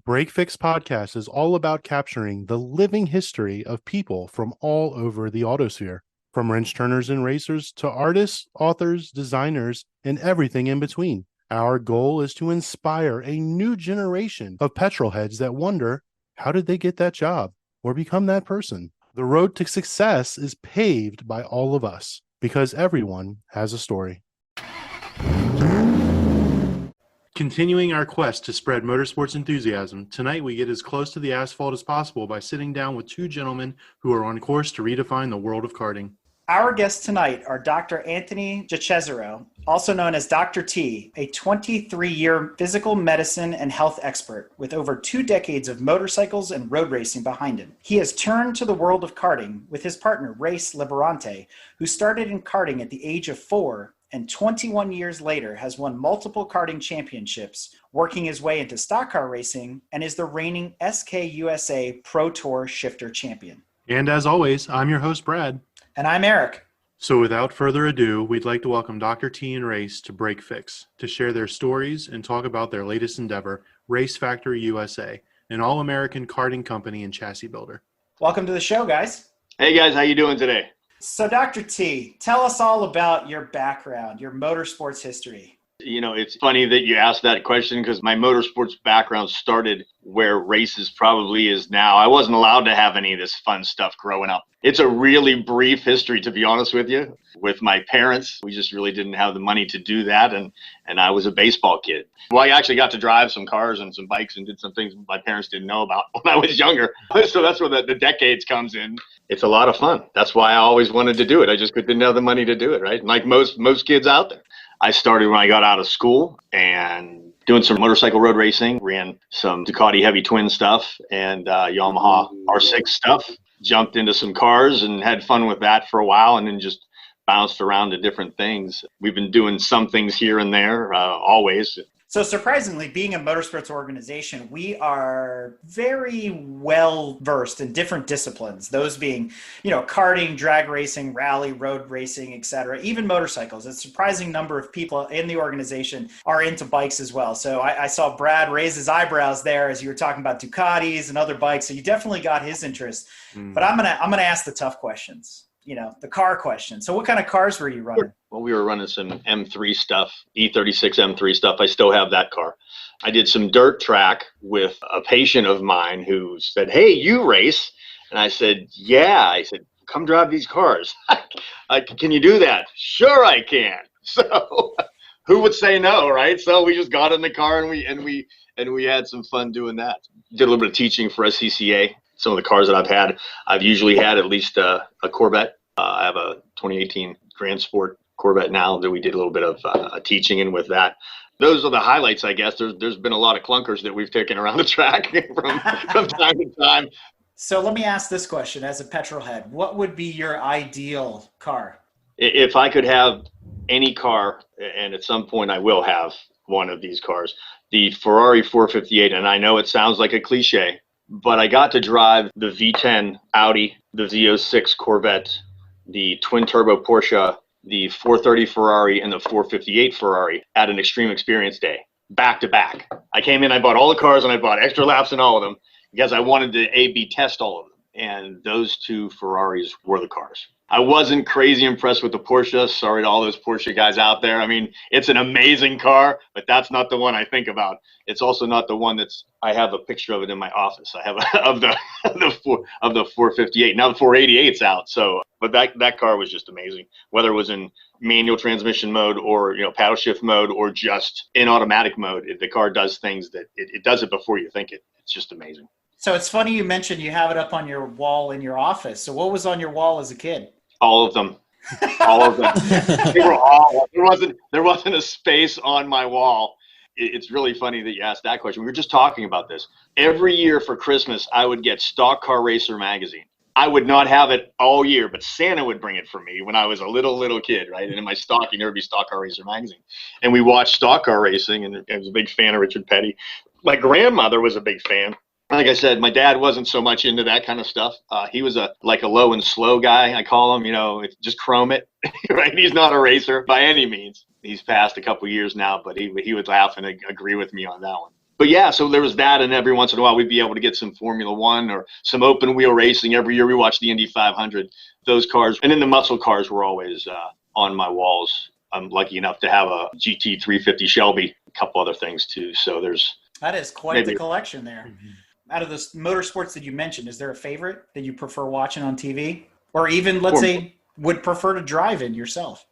Break Fix Podcast is all about capturing the living history of people from all over the autosphere, from wrench turners and racers to artists, authors, designers, and everything in between. Our goal is to inspire a new generation of petrol heads that wonder, how did they get that job or become that person? The road to success is paved by all of us because everyone has a story. Continuing our quest to spread motorsports enthusiasm, tonight we get as close to the asphalt as possible by sitting down with two gentlemen who are on course to redefine the world of karting. Our guests tonight are Dr. Anthony Cesaro, also known as Dr. T, a 23-year physical medicine and health expert with over 2 decades of motorcycles and road racing behind him. He has turned to the world of karting with his partner, Race Liberante, who started in karting at the age of 4 and 21 years later has won multiple karting championships, working his way into stock car racing, and is the reigning SKUSA Pro Tour shifter champion. And as always, I'm your host, Brad. And I'm Eric. So without further ado, we'd like to welcome Dr. T and Race to Break Fix to share their stories and talk about their latest endeavor, Race Factory USA, an all-American karting company and chassis builder. Welcome to the show, guys. Hey guys, how you doing today? So Dr. T, tell us all about your background, your motorsports history. You know, it's funny that you asked that question because my motorsports background started where races probably is now. I wasn't allowed to have any of this fun stuff growing up. It's a really brief history, to be honest with you. With my parents, we just really didn't have the money to do that, and I was a baseball kid. Well, I actually got to drive some cars and some bikes and did some things my parents didn't know about when I was younger. So that's where the decades comes in. It's a lot of fun. That's why I always wanted to do it. I just didn't have the money to do it, right? Like most kids out there. I started when I got out of school and doing some motorcycle road racing, ran some Ducati heavy twin stuff and Yamaha R6 stuff, jumped into some cars and had fun with that for a while and then just bounced around to different things. We've been doing some things here and there, always. So surprisingly, being a motorsports organization, we are very well versed in different disciplines, those being, karting, drag racing, rally, road racing, etc., even motorcycles. A surprising number of people in the organization are into bikes as well. So I saw Brad raise his eyebrows there as you were talking about Ducatis and other bikes. So you definitely got his interest. But I'm gonna ask the tough questions. The car question. So what kind of cars were you running? Well, we were running some M3 stuff, E36 M3 stuff. I still have that car. I did some dirt track with a patient of mine who said, "Hey, you race?" And I said, "Yeah." I said, "Come drive these cars." Can you do that? Sure, I can. So who would say no, right? So we just got in the car and we had some fun doing that. Did a little bit of teaching for SCCA. Some of the cars that I've usually had at least a Corvette. I have a 2018 Grand Sport Corvette now that we did a little bit of teaching in with that. Those are the highlights, I guess. There's been a lot of clunkers that we've taken around the track from time to time. So let me ask this question as a petrol head. What would be your ideal car? If I could have any car, and at some point I will have one of these cars, the Ferrari 458, and I know it sounds like a cliche, but I got to drive the V10 Audi, the Z06 Corvette, the twin turbo Porsche, the 430 Ferrari, and the 458 Ferrari at an Extreme Experience Day, back to back. I came in, I bought all the cars, and I bought extra laps in all of them because I wanted to A/B test all of them. And those two Ferraris were the cars. I wasn't crazy impressed with the Porsche. Sorry to all those Porsche guys out there. I mean, it's an amazing car, but that's not the one I think about. It's also not the one I have a picture of it in my office. I have of the 458. Now the 488's out. So, but that car was just amazing. Whether it was in manual transmission mode or paddle shift mode or just in automatic mode, the car does things that it does it before you think it. It's just amazing. So it's funny you mentioned you have it up on your wall in your office. So what was on your wall as a kid? All of them. All of them. They were all. There wasn't a space on my wall. It's really funny that you asked that question. We were just talking about this. Every year for Christmas, I would get Stock Car Racer magazine. I would not have it all year, but Santa would bring it for me when I was a little kid, right? And in my stocking, there would be Stock Car Racer magazine. And we watched stock car racing, and I was a big fan of Richard Petty. My grandmother was a big fan. Like I said, my dad wasn't so much into that kind of stuff. He was a low and slow guy, I call him, just chrome it, right? He's not a racer by any means. He's passed a couple years now, but he would laugh and agree with me on that one. But yeah, so there was that, and every once in a while we'd be able to get some Formula One or some open wheel racing. Every year we watched the Indy 500. Those cars, and then the muscle cars were always on my walls. I'm lucky enough to have a GT 350 Shelby, a couple other things too. So that is quite the collection there. Mm-hmm. Out of the motorsports that you mentioned, is there a favorite that you prefer watching on TV, or even let's say would prefer to drive in yourself?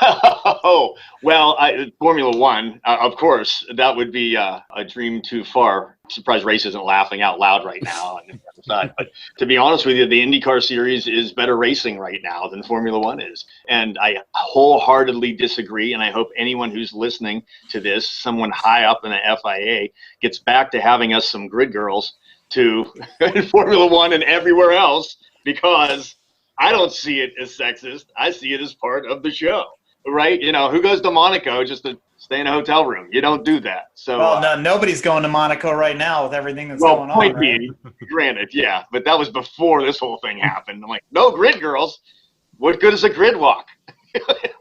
Oh, well, Formula One, of course, that would be a dream too far. I'm surprised Race isn't laughing out loud right now. But to be honest with you, the IndyCar series is better racing right now than Formula One is. And I wholeheartedly disagree. And I hope anyone who's listening to this, someone high up in the FIA, gets back to having us some grid girls to Formula One and everywhere else, because I don't see it as sexist. I see it as part of the show, right? You know, who goes to Monaco just to stay in a hotel room? You don't do that. So, well, no, nobody's going to Monaco right now with everything that's going on. Point being, granted, yeah, but that was before this whole thing happened. I'm like, no grid girls. What good is a grid walk?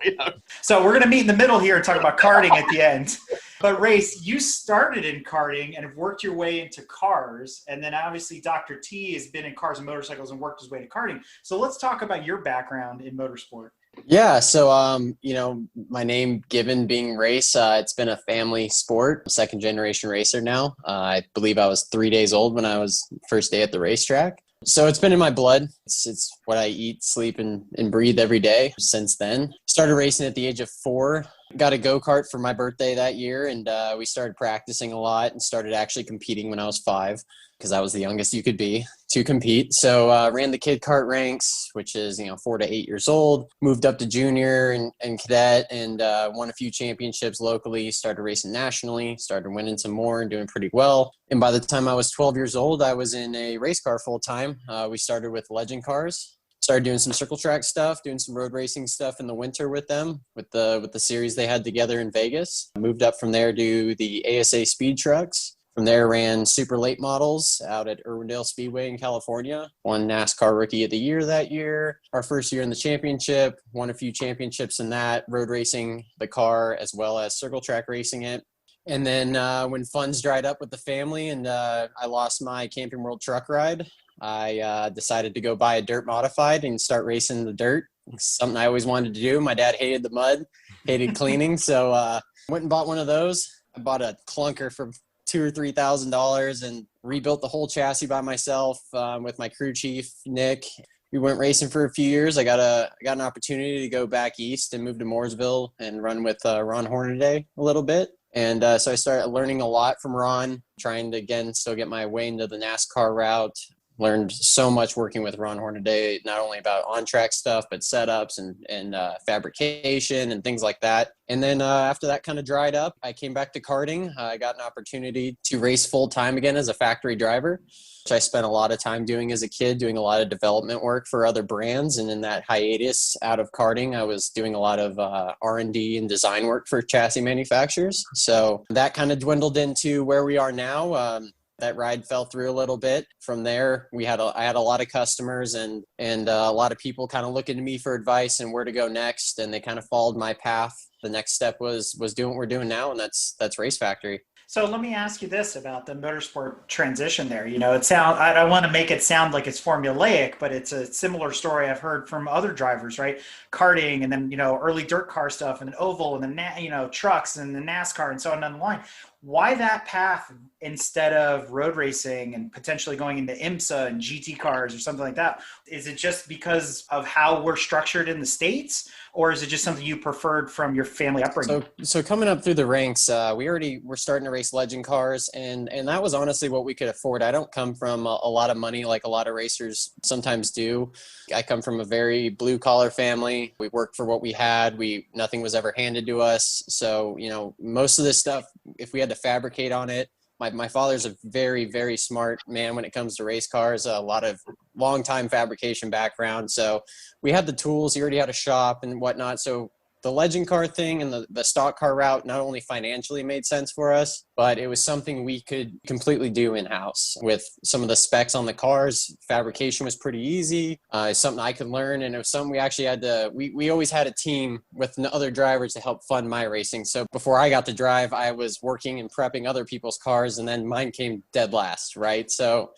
You know? So we're going to meet in the middle here and talk about karting at the end. But Race, you started in karting and have worked your way into cars. And then obviously Dr. T has been in cars and motorcycles and worked his way to karting. So let's talk about your background in motorsport. Yeah. So, you know, my name given being Race, it's been a family sport. I'm a second generation racer now. I believe I was 3 days old when I was first day at the racetrack. So it's been in my blood. It's what I eat, sleep, and breathe every day since then. Started racing at the age of 4. Got a go-kart for my birthday that year, and we started practicing a lot and started actually competing when I was 5, because I was the youngest you could be to compete. So ran the kid kart ranks, which is, 4 to 8 years old. Moved up to junior and cadet, and won a few championships locally. Started racing nationally. Started winning some more and doing pretty well. And by the time I was 12 years old, I was in a race car full time. We started with legend cars. Started doing some circle track stuff, doing some road racing stuff in the winter with them, with the series they had together in Vegas. Moved up from there to the ASA speed trucks. From there, ran super late models out at Irwindale Speedway in California. Won NASCAR Rookie of the Year that year. Our first year in the championship. Won a few championships in that, road racing the car as well as circle track racing it. And then when funds dried up with the family and I lost my Camping World truck ride, I decided to go buy a dirt modified and start racing the dirt. Something I always wanted to do. My dad hated the mud, hated cleaning, so went and bought one of those. I bought a clunker for $2,000 or $3,000 and rebuilt the whole chassis by myself with my crew chief Nick. We went racing for a few years. I got an opportunity to go back east and move to Mooresville and run with Ron Hornaday a little bit. And so I started learning a lot from Ron, trying to, again, still get my way into the NASCAR route. Learned so much working with Ron Hornaday, not only about on-track stuff, but setups and fabrication and things like that. And then after that kind of dried up, I came back to karting. I got an opportunity to race full-time again as a factory driver, which I spent a lot of time doing as a kid, doing a lot of development work for other brands. And in that hiatus out of karting, I was doing a lot of R&D and design work for chassis manufacturers. So that kind of dwindled into where we are now. That ride fell through a little bit. From there, I had a lot of customers and a lot of people kind of looking to me for advice and where to go next. And they kind of followed my path. The next step was doing what we're doing now, and that's Race Factory. So let me ask you this about the motorsport transition there. I don't want to make it sound like it's formulaic, but it's a similar story I've heard from other drivers, right? Karting and then, early dirt car stuff and oval and then, trucks and the NASCAR and so on down the line. Why that path instead of road racing and potentially going into IMSA and GT cars or something like that? Is it just because of how we're structured in the States, or is it just something you preferred from your family upbringing? So coming up through the ranks, we're starting to race legend cars, and that was honestly what we could afford. I don't come from a lot of money like a lot of racers sometimes do. I come from a very blue collar family. We worked for what we had. Nothing was ever handed to us. So, most of this stuff, if we had to fabricate on it, my father's a very, very smart man when it comes to race cars, a lot of long time fabrication background. So we had the tools. He already had a shop and whatnot. So the legend car thing and the stock car route not only financially made sense for us, but it was something we could completely do in-house with some of the specs on the cars. Fabrication was pretty easy. It's something I could learn, and it was something we actually had to, we always had a team with other drivers to help fund my racing. So before I got to drive, I was working and prepping other people's cars, and then mine came dead last, right? So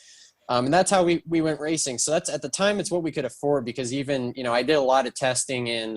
and that's how we went racing. So that's, at the time, it's what we could afford, because even, I did a lot of testing in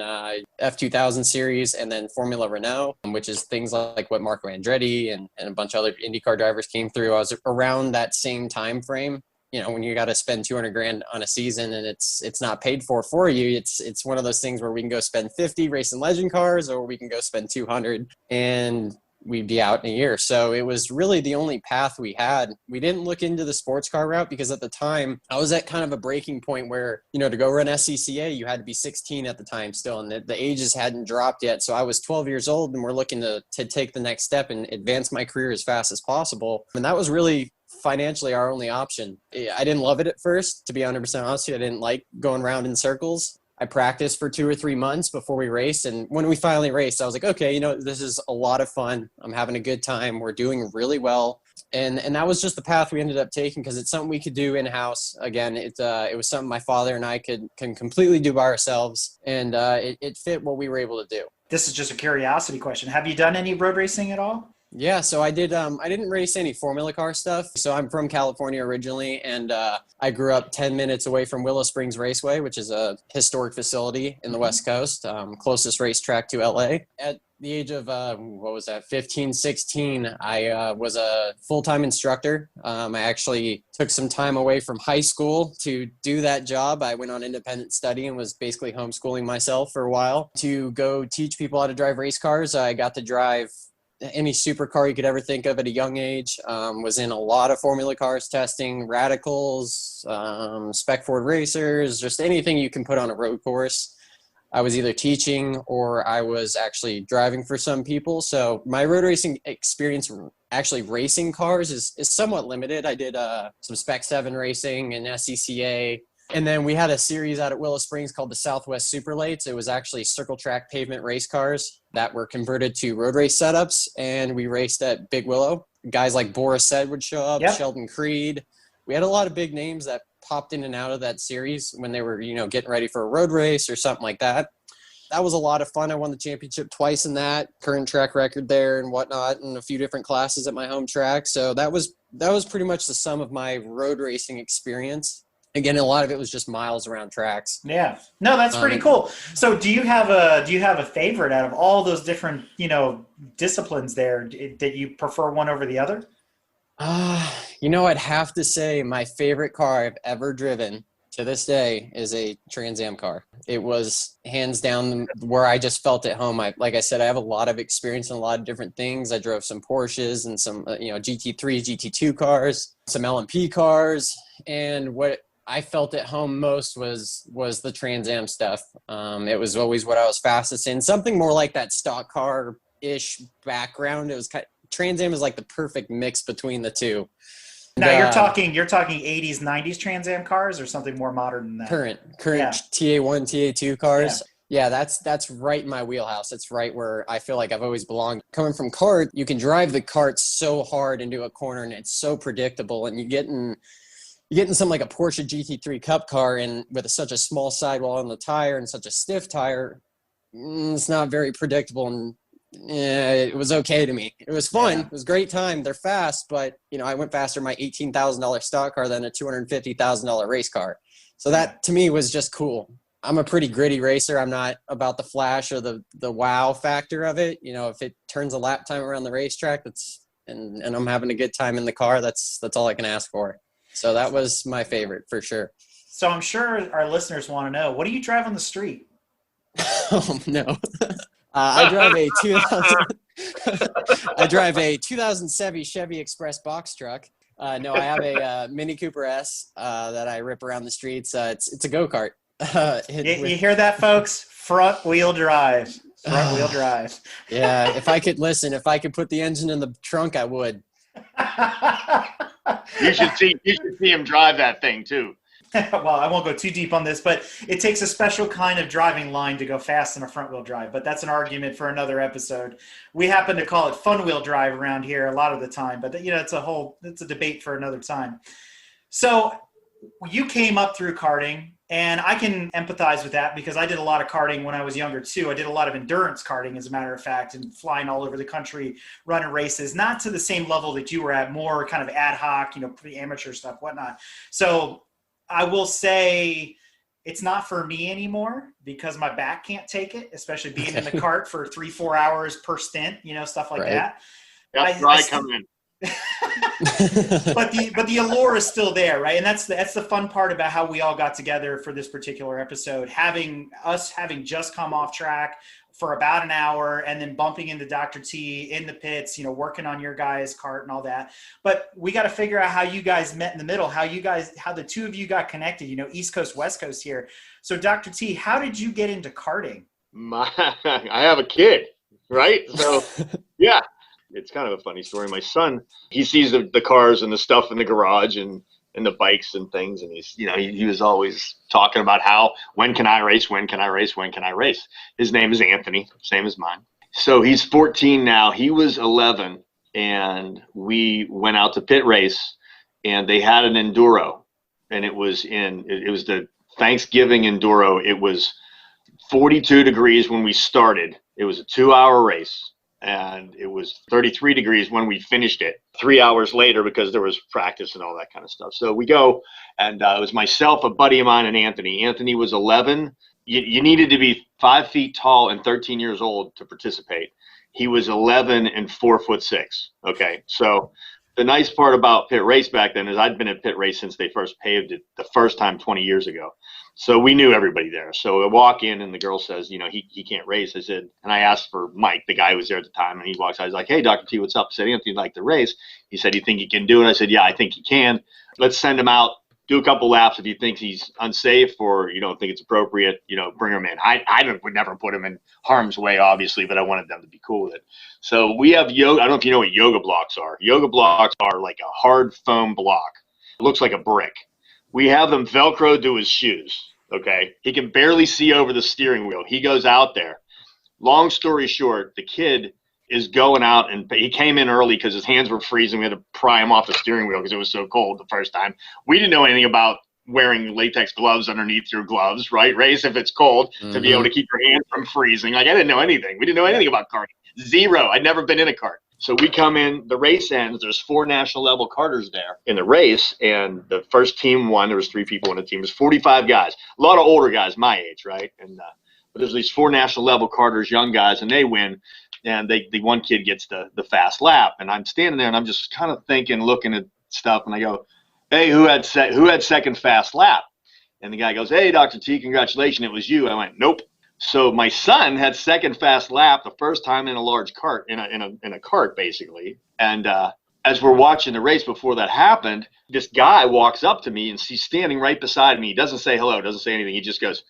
F2000 series and then Formula Renault, which is things like what Marco Andretti and a bunch of other IndyCar drivers came through. I was around that same time frame. When you got to spend $200,000 on a season and it's not paid for you, it's one of those things where we can go spend 50 racing legend cars, or we can go spend 200 and we'd be out in a year. So it was really the only path we had. We didn't look into the sports car route because at the time I was at kind of a breaking point where, to go run SCCA, you had to be 16 at the time still, and the ages hadn't dropped yet. So I was 12 years old, and we're looking to take the next step and advance my career as fast as possible. And that was really financially our only option. I didn't love it at first, to be 100% honest with you. I didn't like going around in circles. I practiced for 2 or 3 months before we raced. And when we finally raced, I was like, okay, this is a lot of fun. I'm having a good time. We're doing really well. And that was just the path we ended up taking, because it's something we could do in-house. Again, it was something my father and I can completely do by ourselves. And it fit what we were able to do. This is just a curiosity question. Have you done any road racing at all? Yeah, so I did. I didn't race any Formula car stuff. So I'm from California originally, and I grew up 10 minutes away from Willow Springs Raceway, which is a historic facility in the West Coast, closest racetrack to LA. At the age of, 15, 16, I was a full-time instructor. I actually took some time away from high school to do that job. I went on independent study and was basically homeschooling myself for a while to go teach people how to drive race cars. I got to drive any supercar you could ever think of at a young age. Was in a lot of Formula cars testing, radicals, spec Ford racers, just anything you can put on a road course. I was either teaching or I was actually driving for some people. So my road racing experience, actually racing cars, is somewhat limited. I did some Spec 7 racing and SCCA. And then we had a series out at Willow Springs called the Southwest Super Lates. It was actually circle track pavement race cars that were converted to road race setups. And we raced at Big Willow. Guys like Boris Said would show up, yep. Sheldon Creed. We had a lot of big names that popped in and out of that series when they were, getting ready for a road race or something like that. That was a lot of fun. I won the championship twice in that, current track record there and whatnot, and a few different classes at my home track. So that was pretty much the sum of my road racing experience. Again, a lot of it was just miles around tracks. Yeah. No, that's pretty cool. So do you have a favorite out of all those different, disciplines there that you prefer one over the other? I'd have to say my favorite car I've ever driven to this day is a Trans Am car. It was hands down where I just felt at home. Like I said, I have a lot of experience in a lot of different things. I drove some Porsches and some, GT3, GT2 cars, some LMP cars. And what I felt at home most was the Trans Am stuff. It was always what I was fastest in. Something more like that stock car-ish background. It was Trans Am is like the perfect mix between the two. Now you're talking 80s, 90s Trans Am cars, or something more modern than that? Current yeah. TA1, TA2 cars. Yeah, that's right in my wheelhouse. It's right where I feel like I've always belonged. Coming from kart, you can drive the kart so hard into a corner, and it's so predictable, and you get in something like a Porsche GT3 Cup car, and with such a small sidewall on the tire and such a stiff tire, it's not very predictable, and it was okay to me. It was fun. Yeah. It was a great time. They're fast, but I went faster in my $18,000 stock car than a $250,000 race car. So that to me was just cool. I'm a pretty gritty racer. I'm not about the flash or the wow factor of it. If it turns a lap time around the racetrack, and I'm having a good time in the car, that's all I can ask for. So that was my favorite for sure. So I'm sure our listeners want to know, what do you drive on the street? Oh no. I drive a 2007 Chevy Express box truck. No, I have a Mini Cooper S that I rip around the streets. It's a go-kart. You hear that, folks? Front wheel drive. Front wheel drive. Yeah, if I could put the engine in the trunk, I would. You should see him drive that thing too. Well, I won't go too deep on this, but it takes a special kind of driving line to go fast in a front wheel drive, but that's an argument for another episode. We happen to call it fun wheel drive around here a lot of the time, but it's a debate for another time. So you came up through karting, and I can empathize with that because I did a lot of karting when I was younger too. I did a lot of endurance karting, as a matter of fact, and flying all over the country, running races, not to the same level that you were at, more kind of ad hoc, pretty amateur stuff, whatnot. So I will say it's not for me anymore because my back can't take it, especially being in the cart for 3-4 hours per stint, stuff like that. That's where I come in. but the allure is still there, right? And that's the fun part about how we all got together for this particular episode, having just come off track for about an hour and then bumping into Dr. T in the pits, working on your guys' cart and all that. But we got to figure out how you guys met in the middle, how the two of you got connected, East Coast, West Coast here. So Dr. T, how did you get into karting? I have a kid, right? So yeah. It's kind of a funny story. My son, he sees the cars and the stuff in the garage and the bikes and things. And he was always talking about when can I race? When can I race? When can I race? His name is Anthony, same as mine. So he's 14 now. He was 11 and we went out to pit race and they had an enduro and it was the Thanksgiving enduro. It was 42 degrees when we started. It was a 2-hour race. And it was 33 degrees when we finished it 3 hours later because there was practice and all that kind of stuff. So we go, and it was myself, a buddy of mine, and Anthony. Anthony was 11. You needed to be 5 feet tall and 13 years old to participate. He was 11 and 4'6". Okay, so the nice part about pit race back then is I'd been at pit race since they first paved it the first time 20 years ago. So we knew everybody there. So I walk in and the girl says, he can't race. I said, and I asked for Mike, the guy who was there at the time, and he walks out. He's like, hey, Dr. T, what's up? I said, Anthony'd like to race. He said, you think he can do it? I said, yeah, I think he can. Let's send him out, do a couple laps. If he thinks he's unsafe or you don't think it's appropriate, bring him in. I would never put him in harm's way, obviously, but I wanted them to be cool with it. So we have yoga. I don't know if you know what yoga blocks are. Yoga blocks are like a hard foam block. It looks like a brick. We have them Velcro to his shoes. Okay. He can barely see over the steering wheel. He goes out there. Long story short, the kid is going out and he came in early because his hands were freezing. We had to pry him off the steering wheel because it was so cold the first time. We didn't know anything about wearing latex gloves underneath your gloves, right? Race if it's cold to be able to keep your hand from freezing. Like I didn't know anything. We didn't know anything about karting. Zero. I'd never been in a kart. So we come in, the race ends, there's 4 national level karters there in the race, and the first team won. There was 3 people on the team. There's 45 guys, a lot of older guys my age, right? And but there's these 4 national level karters, young guys, and they win, and the one kid gets the fast lap. And I'm standing there, and I'm just kind of thinking, looking at stuff, and I go, hey, who had second fast lap? And the guy goes, hey, Dr. T, congratulations, it was you. I went, nope. So my son had second fast lap the first time in a large cart, in a cart basically. And as we're watching the race before that happened, this guy walks up to me and he's standing right beside me. He doesn't say hello, doesn't say anything. He just goes,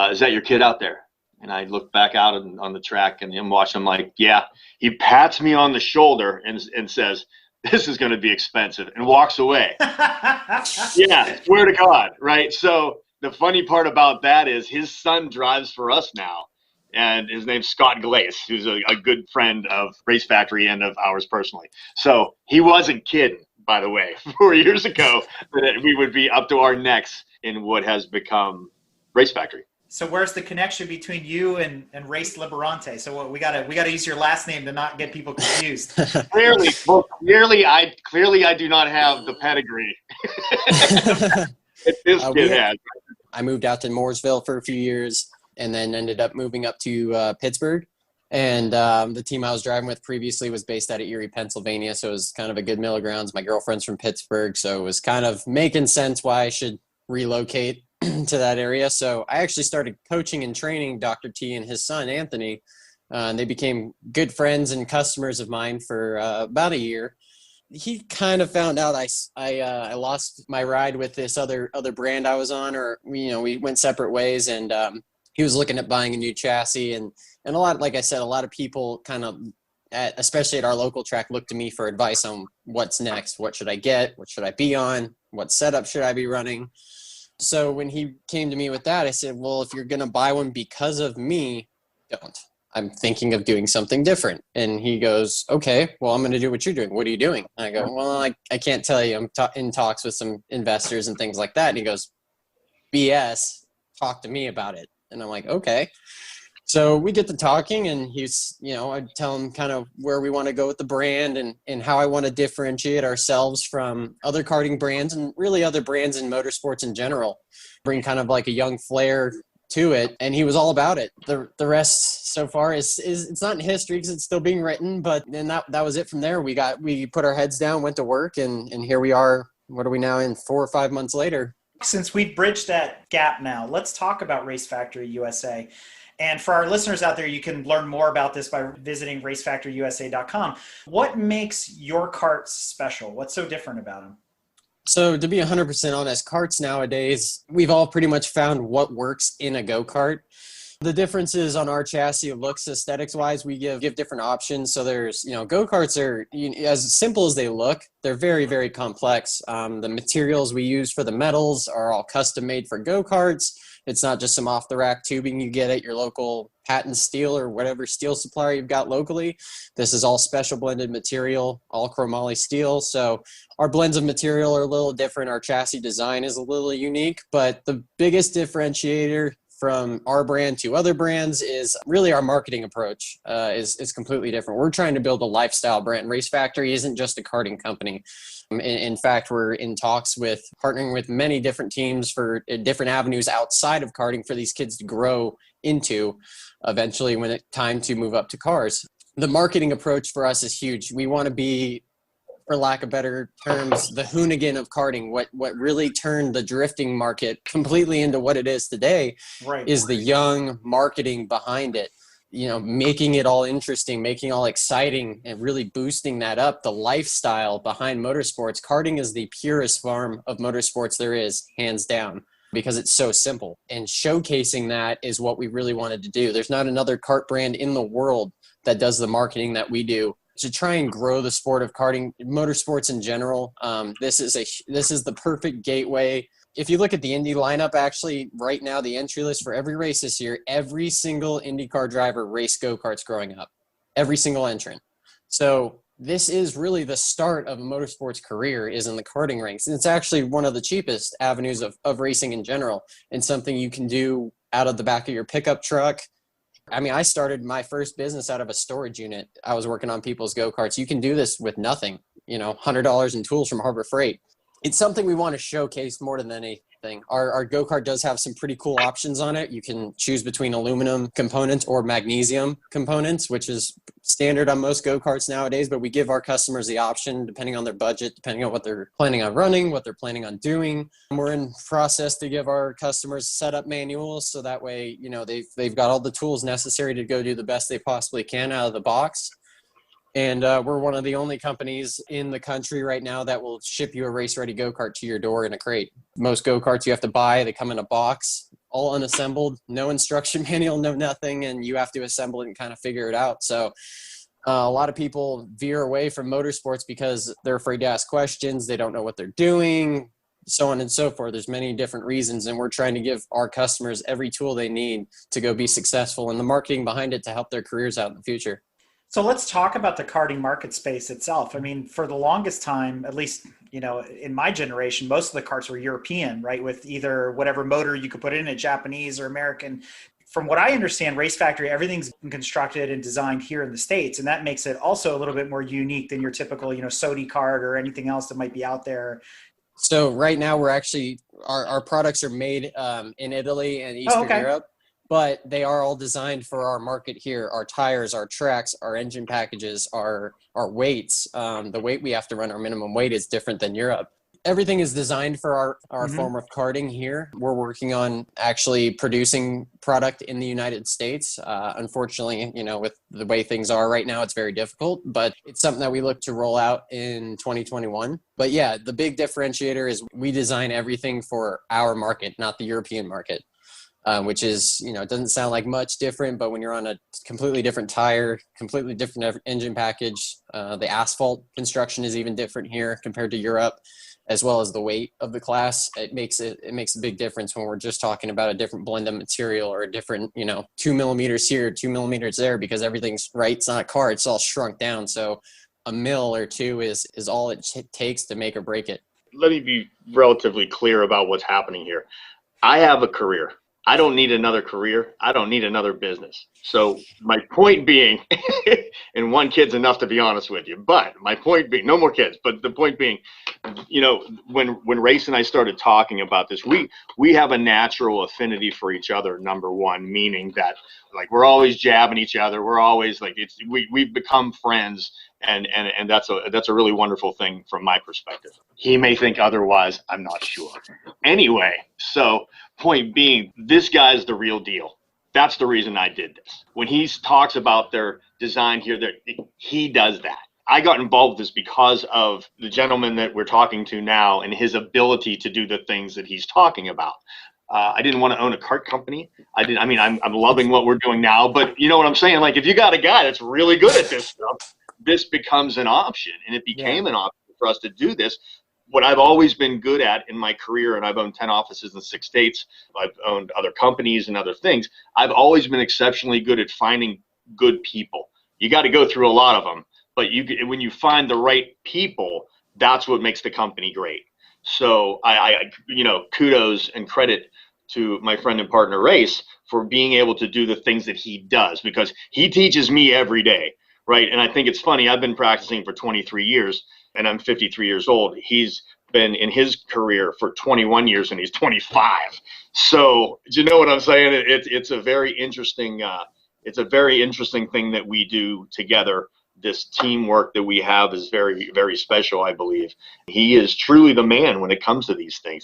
is that your kid out there? And I look back out on the track and I'm watching. I'm like, yeah. He pats me on the shoulder and says, this is going to be expensive, and walks away. Yeah, swear to God, right? So the funny part about that is his son drives for us now, and his name's Scott Glace, who's a good friend of Race Factory and of ours personally. So he wasn't kidding, by the way, 4 years ago that we would be up to our necks in what has become Race Factory. So where's the connection between you and Race Liberante? So we gotta use your last name to not get people confused. Clearly, I do not have the pedigree. This kid has. I moved out to Mooresville for a few years and then ended up moving up to Pittsburgh. And the team I was driving with previously was based out of Erie, Pennsylvania. So it was kind of a good middle grounds. My girlfriend's from Pittsburgh. So it was kind of making sense why I should relocate to that area. So I actually started coaching and training Dr. T and his son, Anthony. And they became good friends and customers of mine for about a year. He kind of found out I lost my ride with this other brand I was on, or we went separate ways, and he was looking at buying a new chassis, and a lot, like I said, a lot of people kind of, especially at our local track, look to me for advice on what's next. What should I get? What should I be on? What setup should I be running? So when he came to me with that, I said, well, if you're going to buy one because of me, don't. I'm thinking of doing something different. And he goes, okay, well, I'm going to do what you're doing. What are you doing? And I go, well, I can't tell you. I'm in talks with some investors and things like that. And he goes, BS, talk to me about it. And I'm like, okay. So we get to talking, and he's, I tell him kind of where we want to go with the brand and how I want to differentiate ourselves from other karting brands and really other brands in motorsports in general, bring kind of like a young flair to it. And he was all about it. The rest so far is it's not in history because it's still being written, but then that was it from there. We put our heads down, went to work, and here we are. What are we now in 4 or 5 months later? Since we've bridged that gap now, let's talk about Race Factory USA. And for our listeners out there, you can learn more about this by visiting racefactoryusa.com. What makes your karts special? What's so different about them? So to be 100% honest, karts nowadays, we've all pretty much found what works in a go-kart. The differences on our chassis looks aesthetics-wise, we give different options. So there's, go-karts are as simple as they look. They're very, very complex. The materials we use for the metals are all custom made for go-karts. It's not just some off-the-rack tubing you get at your local patent steel or whatever steel supplier you've got locally. This is all special blended material, all chromoly steel. So our blends of material are a little different. Our chassis design is a little unique, but the biggest differentiator from our brand to other brands is really our marketing approach is completely different. We're trying to build a lifestyle brand. Race Factory isn't just a karting company. In fact, we're in talks with partnering with many different teams for different avenues outside of karting for these kids to grow into eventually when it's time to move up to cars. The marketing approach for us is huge. We want to be, for lack of better terms, the Hoonigan of karting. What really turned the drifting market completely into what it is today is the young marketing behind it. Making it all interesting, making it all exciting, and really boosting that up, the lifestyle behind motorsports. Karting is the purest form of motorsports there is, hands down, because it's so simple. And showcasing that is what we really wanted to do. There's not another kart brand in the world that does the marketing that we do to try and grow the sport of karting, motorsports in general. This is the perfect gateway. If you look at the Indy lineup, actually, right now, the entry list for every race this year, every single IndyCar driver raced go-karts growing up. Every single entrant. So this is really the start of a motorsports career is in the karting ranks. And it's actually one of the cheapest avenues of racing in general, and something you can do out of the back of your pickup truck. I mean, I started my first business out of a storage unit. I was working on people's go-karts. You can do this with nothing, $100 in tools from Harbor Freight. It's something we want to showcase more than anything. Our go-kart does have some pretty cool options on it. You can choose between aluminum components or magnesium components, which is standard on most go-karts nowadays, but we give our customers the option depending on their budget, depending on what they're planning on running, what they're planning on doing. We're in process to give our customers setup manuals, so that way, they've got all the tools necessary to go do the best they possibly can out of the box. And we're one of the only companies in the country right now that will ship you a race-ready go-kart to your door in a crate. Most go-karts you have to buy, they come in a box, all unassembled, no instruction manual, no nothing, and you have to assemble it and kind of figure it out. So a lot of people veer away from motorsports because they're afraid to ask questions, they don't know what they're doing, so on and so forth. There's many different reasons, and we're trying to give our customers every tool they need to go be successful and the marketing behind it to help their careers out in the future. So let's talk about the karting market space itself. I mean, for the longest time, at least, in my generation, most of the karts were European, right? With either whatever motor you could put in it, Japanese or American. From what I understand, Race Factory, everything's been constructed and designed here in the States. And that makes it also a little bit more unique than your typical, Sodi kart or anything else that might be out there. So right now we're actually, our products are made in Italy and Eastern Europe. But they are all designed for our market here. Our tires, our tracks, our engine packages, our weights. The weight we have to run, our minimum weight, is different than Europe. Everything is designed for our form of karting here. We're working on actually producing product in the United States. Unfortunately, with the way things are right now, it's very difficult. But it's something that we look to roll out in 2021. But yeah, the big differentiator is we design everything for our market, not the European market. Which is, it doesn't sound like much different, but when you're on a completely different tire, completely different engine package, the asphalt construction is even different here compared to Europe. as well as the weight of the class. It makes a big difference when we're just talking about a different blend of material or a different, 2 millimeters here, 2 millimeters there, because everything's right. It's not a car. It's all shrunk down. So a mil or two is all it takes to make or break it. Let me be relatively clear about what's happening here. I have a career. I don't need another career. I don't need another business. So my point being, and one kid's enough to be honest with you, but my point being, no more kids, but the point being, when Race and I started talking about this, we have a natural affinity for each other, number one, meaning that like we're always jabbing each other. We're always like, we've become friends, and that's a really wonderful thing from my perspective. He may think otherwise, I'm not sure. Anyway, so point being, this guy's the real deal. That's the reason I did this. When he talks about their design here, he does that. I got involved with this because of the gentleman that we're talking to now and his ability to do the things that he's talking about. I didn't want to own a kart company. I'm loving what we're doing now, but you know what I'm saying? Like, if you got a guy that's really good at this stuff, this becomes an option, and it became an option for us to do this. What I've always been good at in my career, and I've owned 10 offices in 6 states, I've owned other companies and other things, I've always been exceptionally good at finding good people. You got to go through a lot of them, but when you find the right people, that's what makes the company great. So I kudos and credit to my friend and partner Race for being able to do the things that he does, because he teaches me every day, right? And I think it's funny, I've been practicing for 23 years, and I'm 53 years old. He's been in his career for 21 years, and he's 25. So, do you know what I'm saying? It's a very interesting thing that we do together. This teamwork that we have is very, very special, I believe. He is truly the man when it comes to these things.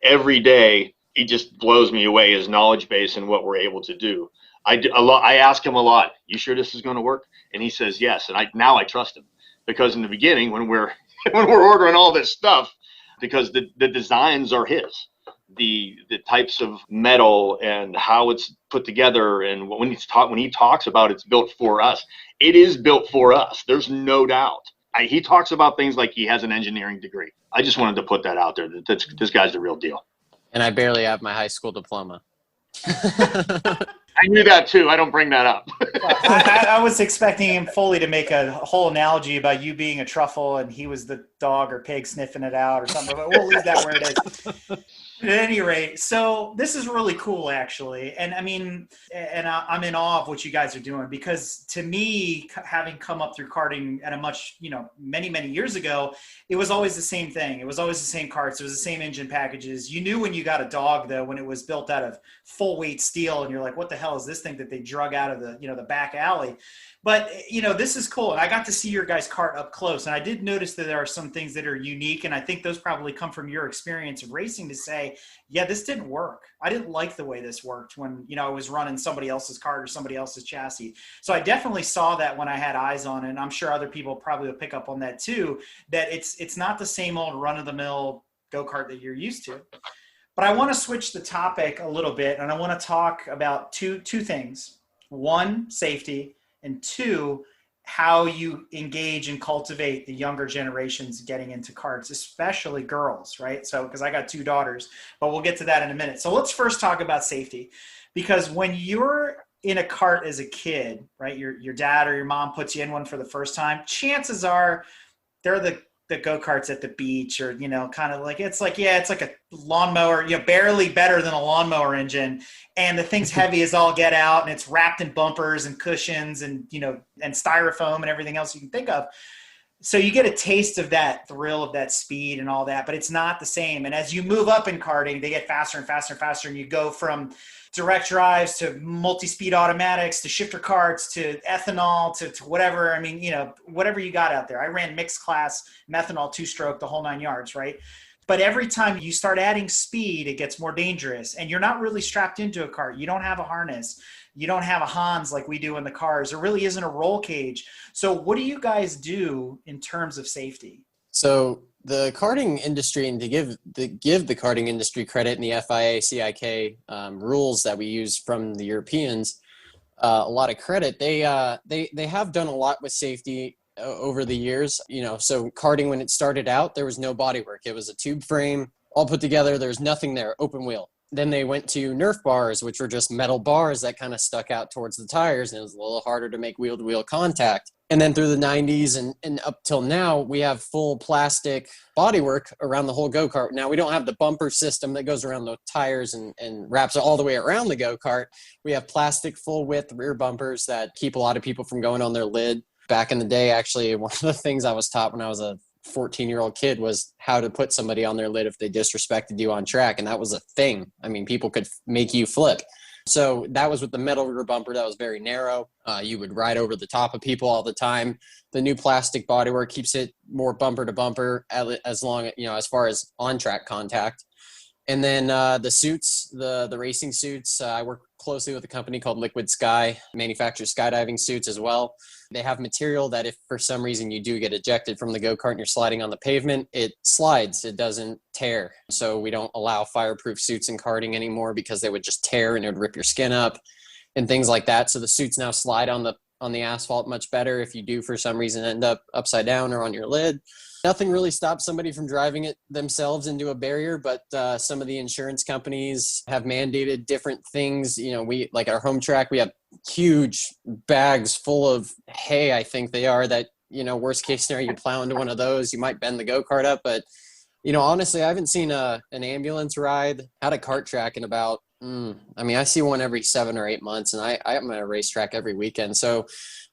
Every day, he just blows me away, his knowledge base and what we're able to do. I ask him a lot, you sure this is going to work? And he says yes, and now I trust him. Because in the beginning, when we're ordering all this stuff, because the designs are his, the types of metal and how it's put together, and when he talks about it's built for us, it is built for us. There's no doubt. He talks about things like he has an engineering degree. I just wanted to put that out there. This guy's the real deal. And I barely have my high school diploma. I knew that too. I don't bring that up. I was expecting him fully to make a whole analogy about you being a truffle and he was the dog or pig sniffing it out or something, but we'll leave that where it is. At any rate, so this is really cool, actually. And I'm in awe of what you guys are doing, because to me, having come up through karting at a much, many, many years ago, it was always the same thing. It was always the same karts. It was the same engine packages. You knew when you got a dog, though, when it was built out of full weight steel, and you're like, what the hell is this thing that they drug out of the back alley? But, this is cool. And I got to see your guys' kart up close. And I did notice that there are some things that are unique. And I think those probably come from your experience of racing to say, yeah, this didn't work. I didn't like the way this worked when, I was running somebody else's kart or somebody else's chassis. So I definitely saw that when I had eyes on it. And I'm sure other people probably will pick up on that too, that it's not the same old run-of-the-mill go-kart that you're used to. But I want to switch the topic a little bit. And I want to talk about two things. One, safety. And two, how you engage and cultivate the younger generations getting into karts, especially girls, right? So, because I got 2 daughters, but we'll get to that in a minute. So let's first talk about safety, because when you're in a kart as a kid, right, your dad or your mom puts you in one for the first time, chances are they're the go-karts at the beach, or kind of like it's like a lawnmower, barely better than a lawnmower engine, and the thing's heavy as all get out, and it's wrapped in bumpers and cushions and and styrofoam and everything else you can think of. So you get a taste of that thrill of that speed and all that, but it's not the same. And as you move up in karting, they get faster and faster and faster, and you go from direct drives to multi-speed automatics to shifter karts to ethanol to whatever. I mean, whatever you got out there. I ran mixed class, methanol, 2-stroke, the whole 9 yards, right? But every time you start adding speed, it gets more dangerous, and you're not really strapped into a kart. You don't have a harness. You don't have a Hans like we do in the cars. There really isn't a roll cage. So what do you guys do in terms of safety? So the karting industry, and to give the karting industry credit in the FIA, CIK rules that we use from the Europeans, a lot of credit. They have done a lot with safety over the years. So karting, when it started out, there was no bodywork. It was a tube frame all put together. There was nothing there, open wheel. Then they went to Nerf bars, which were just metal bars that kind of stuck out towards the tires, and it was a little harder to make wheel-to-wheel contact. And then through the 90s and up till now, we have full plastic bodywork around the whole go-kart. Now, we don't have the bumper system that goes around the tires and wraps all the way around the go-kart. We have plastic full-width rear bumpers that keep a lot of people from going on their lid. Back in the day, actually, one of the things I was taught when I was a 14-year-old kid was how to put somebody on their lid if they disrespected you on track. And that was a thing. I mean, people could make you flip. So that was with the metal rear bumper that was very narrow. You would ride over the top of people all the time. The new plastic bodywork keeps it more bumper to bumper as long, as far as on-track contact. And then the suits, the racing suits, I work closely with a company called Liquid Sky, manufactures skydiving suits as well. They have material that if for some reason you do get ejected from the go-kart and you're sliding on the pavement, it slides, it doesn't tear. So we don't allow fireproof suits in karting anymore because they would just tear and it would rip your skin up and things like that. So the suits now slide on the asphalt much better if you do for some reason end up upside down or on your lid. Nothing really stops somebody from driving it themselves into a barrier, but some of the insurance companies have mandated different things. We, like our home track, we have huge bags full of hay, I think they are, that, worst case scenario, you plow into one of those, you might bend the go-kart up. But, honestly, I haven't seen an ambulance ride at a kart track in about, I see one every 7 or 8 months, and I'm at a racetrack every weekend. So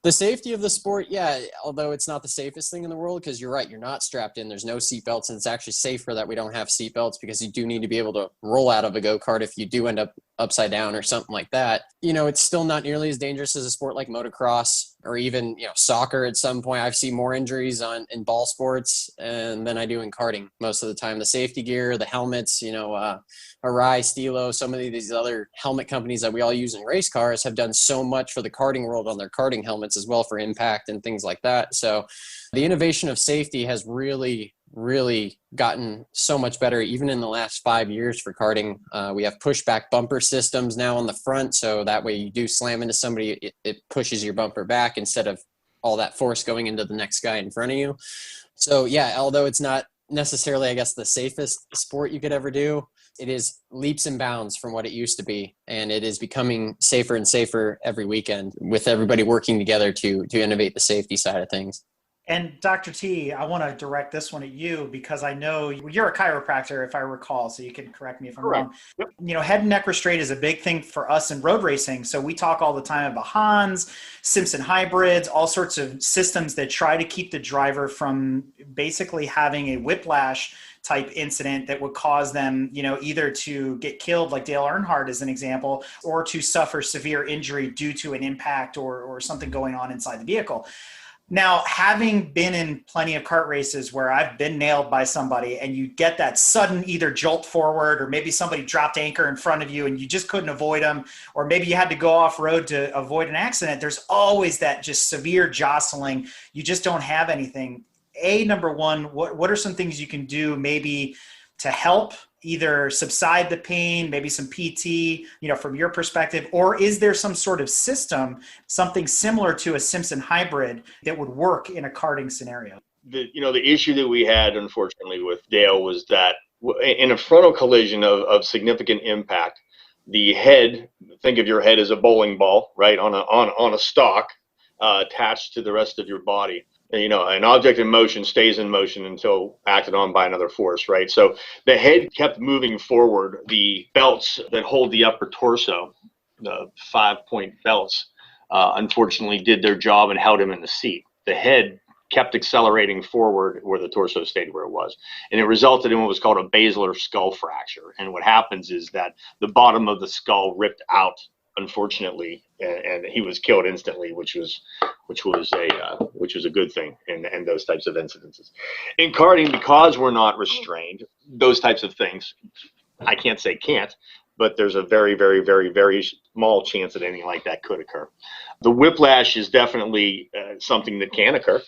the safety of the sport, yeah, although it's not the safest thing in the world, because you're right, you're not strapped in, there's no seatbelts, and it's actually safer that we don't have seatbelts because you do need to be able to roll out of a go-kart if you do end up upside down or something like that. It's still not nearly as dangerous as a sport like motocross or even, soccer at some point. I've seen more injuries in ball sports than I do in karting most of the time. The safety gear, the helmets, Arai, Stilo, so many of these other helmet companies that we all use in race cars have done so much for the karting world on their karting helmets as well for impact and things like that. So the innovation of safety has really gotten so much better even in the last 5 years for karting. We have pushback bumper systems now on the front, so that way you do slam into somebody, it pushes your bumper back instead of all that force going into the next guy in front of you. So yeah, although it's not necessarily, I guess, the safest sport you could ever do, it is leaps and bounds from what it used to be, and it is becoming safer and safer every weekend with everybody working together to innovate the safety side of things. And Dr. T, I want to direct this one at you because I know you're a chiropractor, if I recall, so you can correct me if I'm wrong. Yep. Head and neck restraint is a big thing for us in road racing. So we talk all the time about Hans, Simpson hybrids, all sorts of systems that try to keep the driver from basically having a whiplash type incident that would cause them, either to get killed, like Dale Earnhardt is an example, or to suffer severe injury due to an impact or something going on inside the vehicle. Now, having been in plenty of kart races where I've been nailed by somebody and you get that sudden either jolt forward or maybe somebody dropped anchor in front of you and you just couldn't avoid them, or maybe you had to go off road to avoid an accident, there's always that just severe jostling. You just don't have anything. Number one, what are some things you can do maybe to help either subside the pain, maybe some PT, from your perspective, or is there some sort of system, something similar to a Simpson hybrid that would work in a karting scenario? The issue that we had, unfortunately, with Dale was that in a frontal collision of significant impact, the head, think of your head as a bowling ball, right, on a stalk attached to the rest of your body. An object in motion stays in motion until acted on by another force, right? So the head kept moving forward. The belts that hold the upper torso, the 5-point belts, unfortunately did their job and held him in the seat. The head kept accelerating forward where the torso stayed where it was. And it resulted in what was called a basilar skull fracture. And what happens is that the bottom of the skull ripped out, unfortunately, and he was killed instantly, which was a good thing in those types of incidences. In karting, because we're not restrained, those types of things, I can't say can't, but there's a very, very, very, very small chance that anything like that could occur. The whiplash is definitely something that can occur.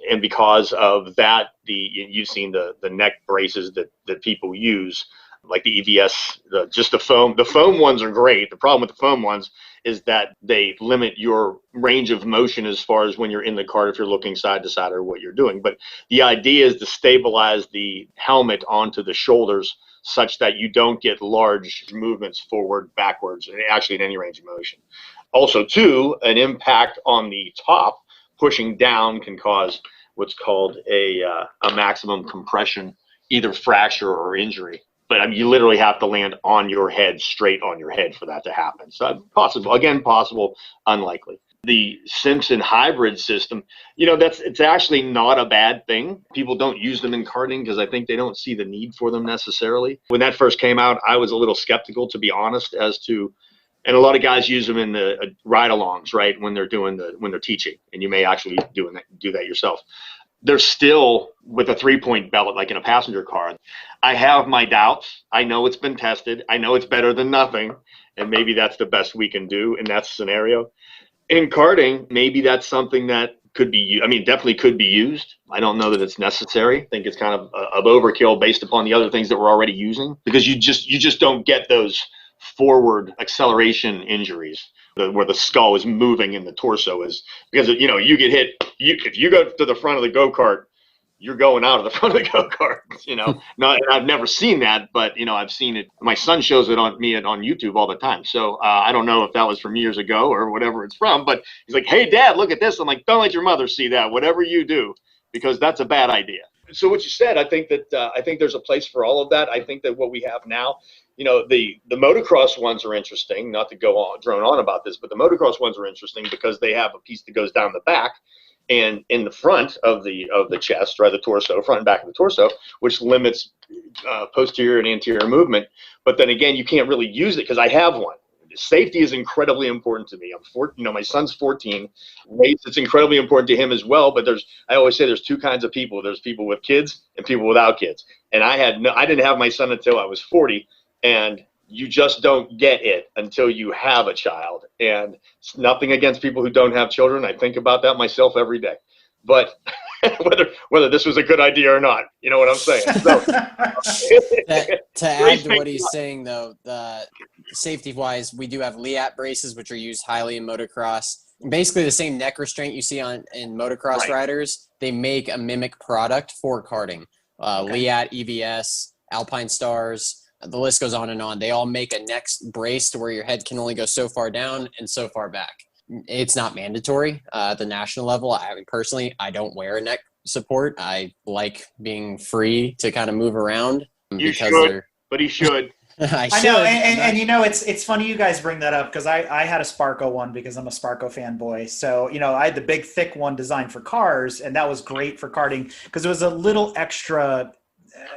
And because of that, you've seen the neck braces that people use, like the EVS, just the foam. The foam ones are great. The problem with the foam ones is that they limit your range of motion as far as when you're in the cart, if you're looking side to side or what you're doing. But the idea is to stabilize the helmet onto the shoulders such that you don't get large movements forward, backwards, and actually in any range of motion. Also, too, an impact on the top pushing down can cause what's called a maximum compression, either fracture or injury. But I mean, you literally have to land on your head, straight on your head for that to happen. So possible, again, possible, unlikely. The Simpson hybrid system, it's actually not a bad thing. People don't use them in karting because I think they don't see the need for them necessarily. When that first came out, I was a little skeptical, to be honest, as to, and a lot of guys use them in the ride-alongs, right, when they're teaching, and you may actually do that yourself. They're still with a 3-point belt, like in a passenger car. I have my doubts. I know it's been tested. I know it's better than nothing, and maybe that's the best we can do in that scenario. In karting, maybe that's something that could be, definitely could be used. I don't know that it's necessary. I think it's kind of overkill based upon the other things that we're already using, because you just don't get those forward acceleration injuries where the skull is moving and the torso is, because you get hit. If you go to the front of the go-kart, you're going out of the front of the go-kart. Not, and I've never seen that, but I've seen it. My son shows it on YouTube all the time. So I don't know if that was from years ago or whatever it's from, but he's like, "Hey, Dad, look at this." I'm like, "Don't let your mother see that. Whatever you do, because that's a bad idea." So what you said, I think there's a place for all of that. I think that what we have now, the motocross ones are interesting. Not to go drone on about this, but the motocross ones are interesting because they have a piece that goes down the back and in the front of the chest, or the torso, front and back of the torso, which limits posterior and anterior movement. But then again, you can't really use it because I have one. Safety is incredibly important to me. My son's 14. It's incredibly important to him as well. But I always say there's two kinds of people. There's people with kids and people without kids. And I didn't have my son until I was 40. And you just don't get it until you have a child. And it's nothing against people who don't have children. I think about that myself every day. But whether this was a good idea or not, you know what I'm saying? So, to add to what he's saying, though, safety-wise, we do have Liat braces, which are used highly in motocross. Basically, the same neck restraint you see in motocross riders, they make a mimic product for karting. Liat, EVS, Alpine Stars, the list goes on and on. They all make a neck brace to where your head can only go so far down and so far back. It's not mandatory at the national level. Personally, I don't wear a neck support. I like being free to kind of move around. You should, but he should. I know, and it's funny you guys bring that up because I had a Sparco one because I'm a Sparco fanboy. So I had the big thick one designed for cars, and that was great for karting because it was a little extra.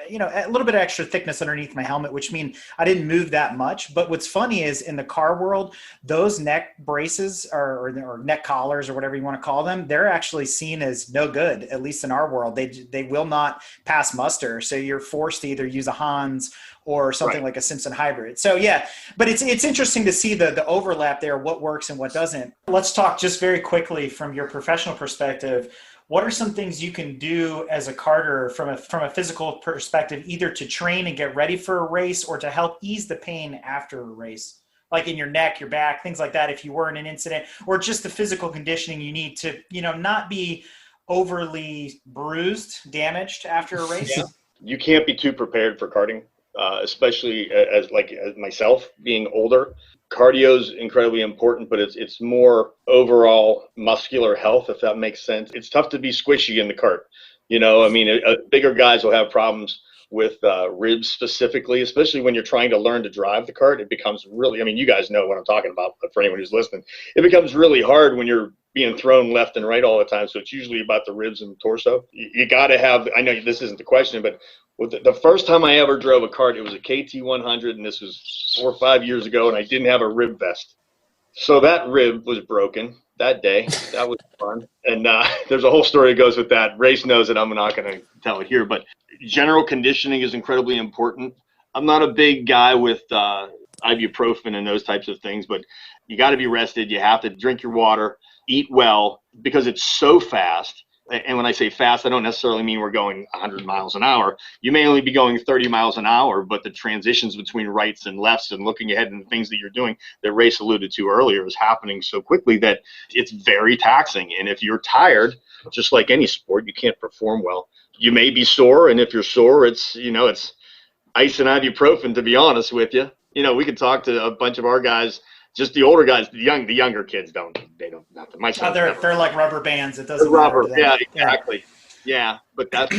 A little bit of extra thickness underneath my helmet, which means I didn't move that much. But what's funny is in the car world, those neck braces or neck collars or whatever you want to call them, they're actually seen as no good, at least in our world. They will not pass muster. So you're forced to either use a Hans or something like a Simpson hybrid. So yeah, but it's interesting to see the overlap there, what works and what doesn't. Let's talk just very quickly from your professional perspective. What are some things you can do as a karter from a physical perspective, either to train and get ready for a race or to help ease the pain after a race, like in your neck, your back, things like that, if you were in an incident, or just the physical conditioning you need to, not be overly bruised, damaged after a race? Yeah. You can't be too prepared for karting, especially as myself being older. Cardio is incredibly important, but it's more overall muscular health, if that makes sense. It's tough to be squishy in the kart. Bigger guys will have problems with ribs specifically, especially when you're trying to learn to drive the kart. It becomes really, you guys know what I'm talking about, but for anyone who's listening, it becomes really hard when you're being thrown left and right all the time. So it's usually about the ribs and the torso. You got to have, I know this isn't the question, but the first time I ever drove a kart, it was a KT100, and this was 4 or 5 years ago, and I didn't have a rib vest. So that rib was broken that day. That was fun. And there's a whole story that goes with that. Race knows it. I'm not going to tell it here, but general conditioning is incredibly important. I'm not a big guy with ibuprofen and those types of things, but you got to be rested. You have to drink your water, eat well, because it's so fast. And when I say fast, I don't necessarily mean we're going 100 miles an hour. You may only be going 30 miles an hour, but the transitions between rights and lefts and looking ahead and the things that you're doing that Race alluded to earlier is happening so quickly that it's very taxing. And if you're tired, just like any sport, you can't perform well. You may be sore, and if you're sore, it's ice and ibuprofen, to be honest with you. We could talk to a bunch of our guys, just the older guys. The younger kids don't nothing. My son's they're like rubber bands. It doesn't rubber. matter to them. Yeah, exactly. Yeah, but that's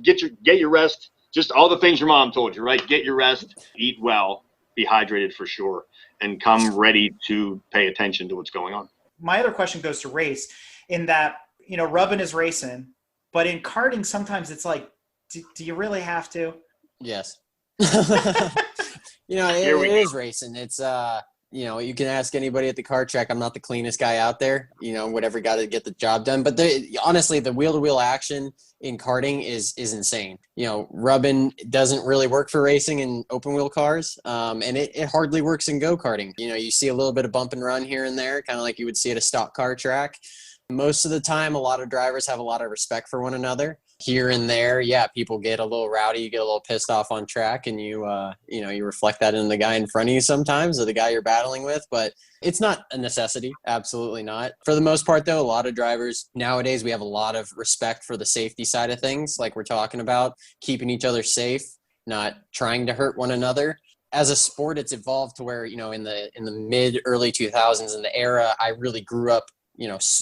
get your rest. Just all the things your mom told you, right? Get your rest, eat well, be hydrated for sure, and come ready to pay attention to what's going on. My other question goes to Race, in that rubbing is racing, but in karting sometimes it's like, do you really have to? Yes. It is racing. It's you can ask anybody at the kart track. I'm not the cleanest guy out there, whatever got to get the job done. But honestly, the wheel-to-wheel action in karting is insane. Rubbing doesn't really work for racing in open wheel cars. And it hardly works in go-karting. You see a little bit of bump and run here and there, kind of like you would see at a stock car track. Most of the time, a lot of drivers have a lot of respect for one another. Here and there, people get a little rowdy, you get a little pissed off on track, and you reflect that in the guy in front of you sometimes, or the guy you're battling with. But it's not a necessity, absolutely not. For the most part, though, a lot of drivers nowadays, we have a lot of respect for the safety side of things, like we're talking about, keeping each other safe, not trying to hurt one another. As a sport, it's evolved to where in the mid early 2000s, in the era I really grew up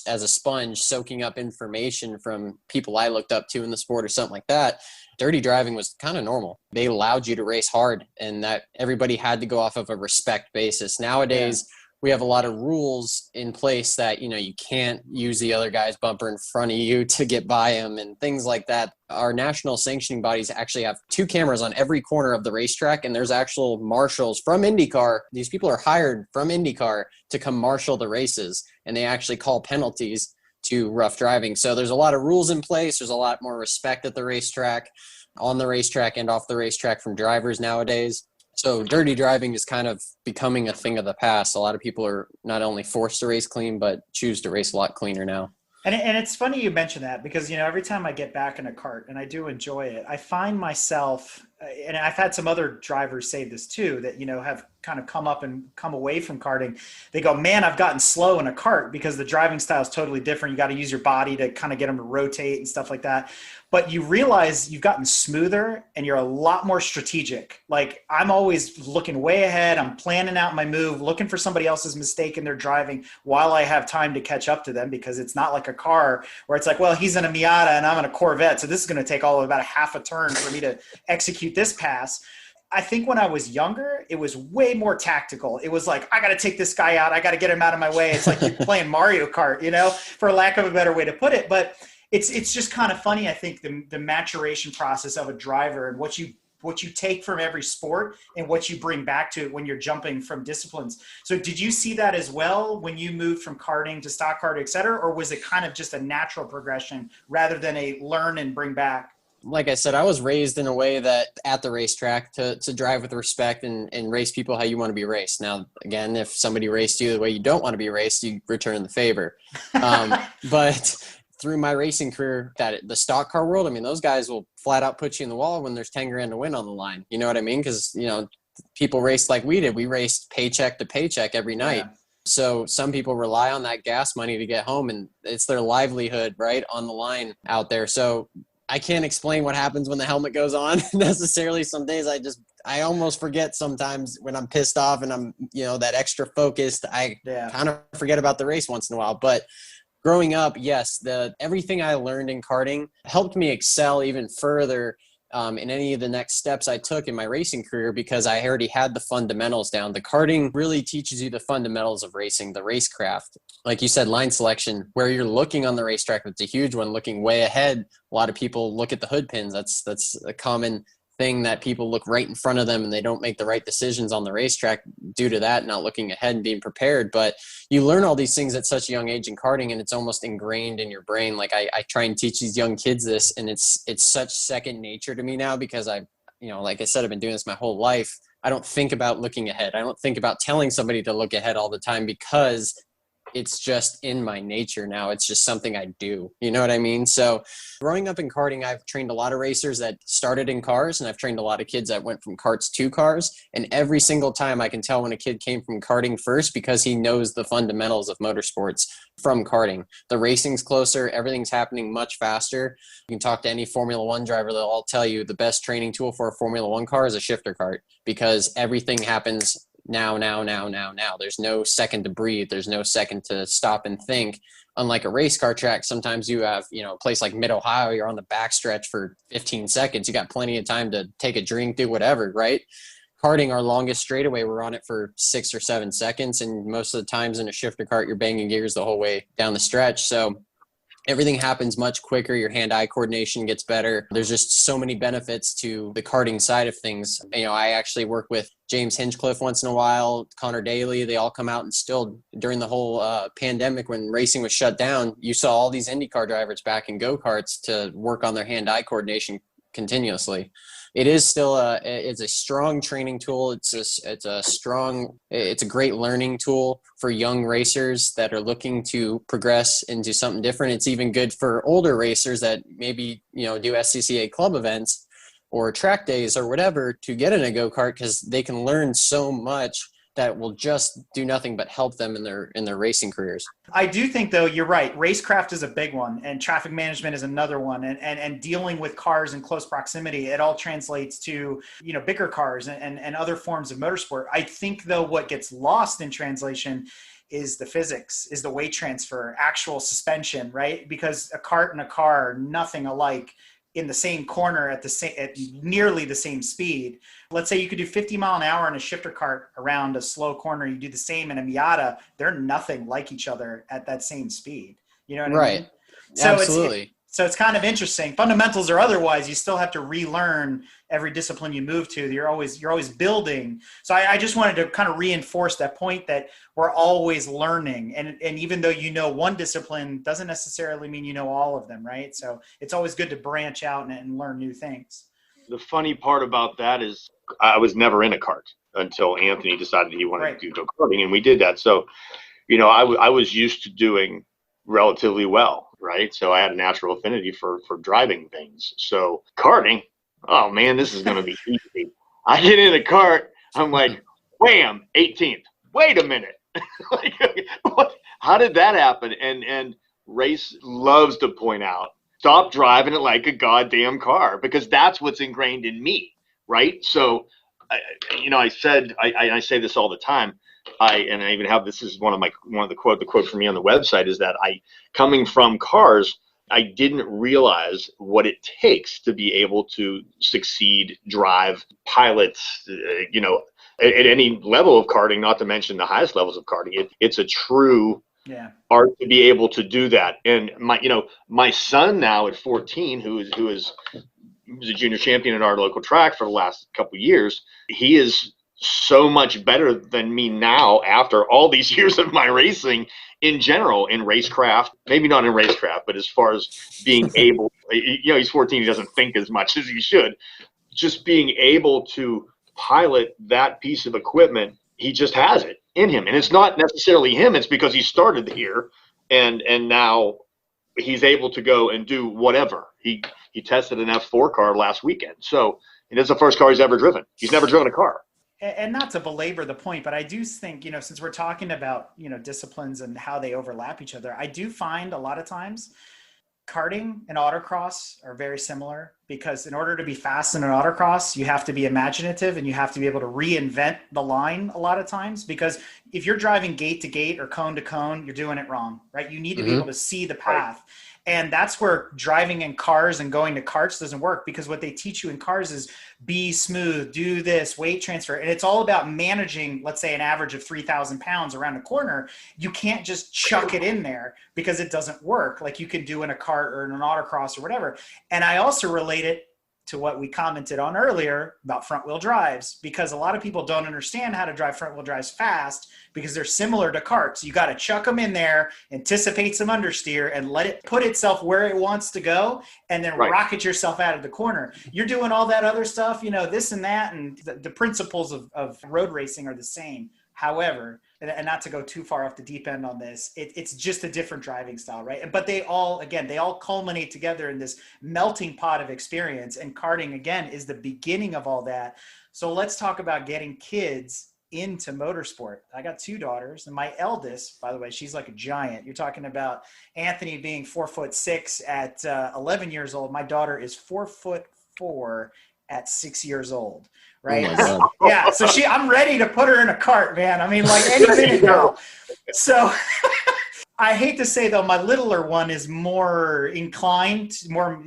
as a sponge, soaking up information from people I looked up to in the sport or something like that. Dirty driving was kind of normal. They allowed you to race hard, and that everybody had to go off of a respect basis. Nowadays, we have a lot of rules in place that, you can't use the other guy's bumper in front of you to get by him and things like that. Our national sanctioning bodies actually have 2 cameras on every corner of the racetrack, and there's actual marshals from IndyCar. These people are hired from IndyCar to come marshal the races, and they actually call penalties to rough driving. So there's a lot of rules in place. There's a lot more respect at the racetrack, on the racetrack and off the racetrack from drivers nowadays. So dirty driving is kind of becoming a thing of the past. A lot of people are not only forced to race clean, but choose to race a lot cleaner now. And it's funny you mention that, because, every time I get back in a kart, and I do enjoy it, I find myself, and I've had some other drivers say this too, that, have kind of come up and come away from karting. They go, man, I've gotten slow in a kart because the driving style is totally different. You got to use your body to kind of get them to rotate and stuff like that. But you realize you've gotten smoother and you're a lot more strategic. Like, I'm always looking way ahead. I'm planning out my move, looking for somebody else's mistake in their driving while I have time to catch up to them, because it's not like a car where it's like, well, he's in a Miata and I'm in a Corvette, so this is going to take all of about a half a turn for me to execute this pass. I think when I was younger, it was way more tactical. It was like, I got to take this guy out. I got to get him out of my way. It's like you're playing Mario Kart, for lack of a better way to put it. But it's just kind of funny, I think, the maturation process of a driver and what you take from every sport and what you bring back to it when you're jumping from disciplines. So did you see that as well when you moved from karting to stock karting, et cetera? Or was it kind of just a natural progression rather than a learn and bring back? Like I said, I was raised in a way that at the racetrack to drive with respect and race people how you want to be raced. Now, again, if somebody raced you the way you don't want to be raced, you return the favor. But through my racing career, the stock car world, those guys will flat out put you in the wall when there's 10 grand to win on the line. You know what I mean? Because, people raced like we did. We raced paycheck to paycheck every night. Yeah. So some people rely on that gas money to get home, and it's their livelihood, right, on the line out there. So I can't explain what happens when the helmet goes on necessarily. Some days I almost forget sometimes when I'm pissed off and I'm, that extra focused, I kind of forget about the race once in a while. But growing up, yes, everything I learned in karting helped me excel even further in any of the next steps I took in my racing career, because I already had the fundamentals down. The karting really teaches you the fundamentals of racing, the racecraft. Like you said, line selection, where you're looking on the racetrack, that's a huge one, looking way ahead. A lot of people look at the hood pins. That's a common thing, that people look right in front of them and they don't make the right decisions on the racetrack due to that, not looking ahead and being prepared. But you learn all these things at such a young age in karting, and it's almost ingrained in your brain. Like I try and teach these young kids this, and it's such second nature to me now, because like I said, I've been doing this my whole life. I don't think about looking ahead. I don't think about telling somebody to look ahead all the time, because it's just in my nature now. It's just something I do. You know what I mean? So growing up in karting, I've trained a lot of racers that started in cars, and I've trained a lot of kids that went from karts to cars. And every single time I can tell when a kid came from karting first, because he knows the fundamentals of motorsports from karting. The racing's closer. Everything's happening much faster. You can talk to any Formula One driver. They'll all tell you the best training tool for a Formula One car is a shifter cart, because everything happens now. There's no second to breathe. There's no second to stop and think. Unlike a race car track, sometimes you have, a place like Mid-Ohio, you're on the backstretch for 15 seconds. You got plenty of time to take a drink, do whatever, right? Karting, our longest straightaway, we're on it for 6 or 7 seconds. And most of the times in a shifter cart, you're banging gears the whole way down the stretch. So everything happens much quicker. Your hand-eye coordination gets better. There's just so many benefits to the karting side of things. I actually work with James Hinchcliffe once in a while, Connor Daly. They all come out, and still during the whole pandemic when racing was shut down, you saw all these IndyCar drivers back in go-karts to work on their hand-eye coordination continuously. It is still it's a strong training tool. It's a great learning tool for young racers that are looking to progress into something different. It's even good for older racers that maybe, do SCCA club events or track days or whatever to get in a go-kart, because they can learn so much that will just do nothing but help them in their racing careers. I do think, though, you're right. Racecraft is a big one, and traffic management is another one. And dealing with cars in close proximity, it all translates to, bigger cars and other forms of motorsport. I think, though, what gets lost in translation is the physics, is the weight transfer, actual suspension, right? Because a cart and a car are nothing alike in the same corner at nearly the same speed. Let's say you could do 50 mile an hour in a shifter cart around a slow corner. You do the same in a Miata. They're nothing like each other at that same speed. You know what I mean? So Absolutely. So it's kind of interesting. Fundamentals or otherwise, you still have to relearn every discipline you move to. You're always building. So I just wanted to kind of reinforce that point that we're always learning. And even though one discipline doesn't necessarily mean you know all of them, right? So it's always good to branch out and learn new things. The funny part about that is I was never in a kart until Anthony decided he wanted to do go-karting, and we did that. So, I was used to doing relatively well, right? So I had a natural affinity for driving things. So karting, oh man, this is going to be easy. I get in a kart, I'm like, wham, 18th. Wait a minute. Like, what? How did that happen? And Race loves to point out, stop driving it like a goddamn car, because that's what's ingrained in me, right? So, I say this all the time. I even have, this is one of the quote for me on the website is that coming from cars, I didn't realize what it takes to be able to succeed, drive, pilot, at any level of karting, not to mention the highest levels of karting. It's a true art to be able to do that. And my son now at 14, who is a junior champion at our local track for the last couple of years, he is so much better than me now after all these years of my racing in general, in racecraft, maybe not in racecraft, but as far as being able, he's 14, he doesn't think as much as he should. Just being able to pilot that piece of equipment, he just has it in him. And it's not necessarily him, it's because he started here and now he's able to go and do whatever. He tested an F4 car last weekend. So it's the first car he's ever driven. He's never driven a car. And not to belabor the point, but I do think, since we're talking about, disciplines and how they overlap each other, I do find a lot of times karting and autocross are very similar, because in order to be fast in an autocross, you have to be imaginative and you have to be able to reinvent the line a lot of times, because if you're driving gate to gate or cone to cone, you're doing it wrong, right? You need to be able to see the path. And that's where driving in cars and going to karts doesn't work, because what they teach you in cars is be smooth, do this, weight transfer. And it's all about managing, let's say, an average of 3,000 pounds around a corner. You can't just chuck it in there because it doesn't work like you can do in a kart or in an autocross or whatever. And I also relate it to what we commented on earlier about front wheel drives, because a lot of people don't understand how to drive front wheel drives fast because they're similar to karts. You got to chuck them in there, anticipate some understeer, and let it put itself where it wants to go, and then rocket yourself out of the corner. You're doing all that other stuff, this and that, and the principles of road racing are the same. However, and not to go too far off the deep end on this, it's just a different driving style, right? But they all culminate together in this melting pot of experience. And karting, again, is the beginning of all that. So let's talk about getting kids into motorsport. I got 2 daughters, and my eldest, by the way, she's like a giant. You're talking about Anthony being 4'6" at 11 years old. My daughter is 4'4" at 6 years old. Right. Oh my God. Yeah. So I'm ready to put her in a cart, man. I mean, like any minute now. So I hate to say though, my littler one is more inclined, more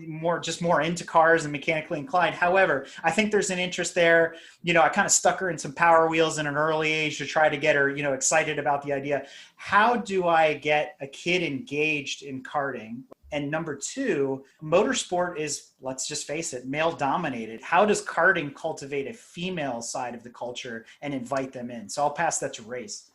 into cars and mechanically inclined. However, I think there's an interest there. You know, I kind of stuck her in some Power Wheels in an early age to try to get her, you know, excited about the idea. How do I get a kid engaged in karting? And number 2, motorsport is, let's just face it, male dominated. How does karting cultivate a female side of the culture and invite them in? So I'll pass that to Race.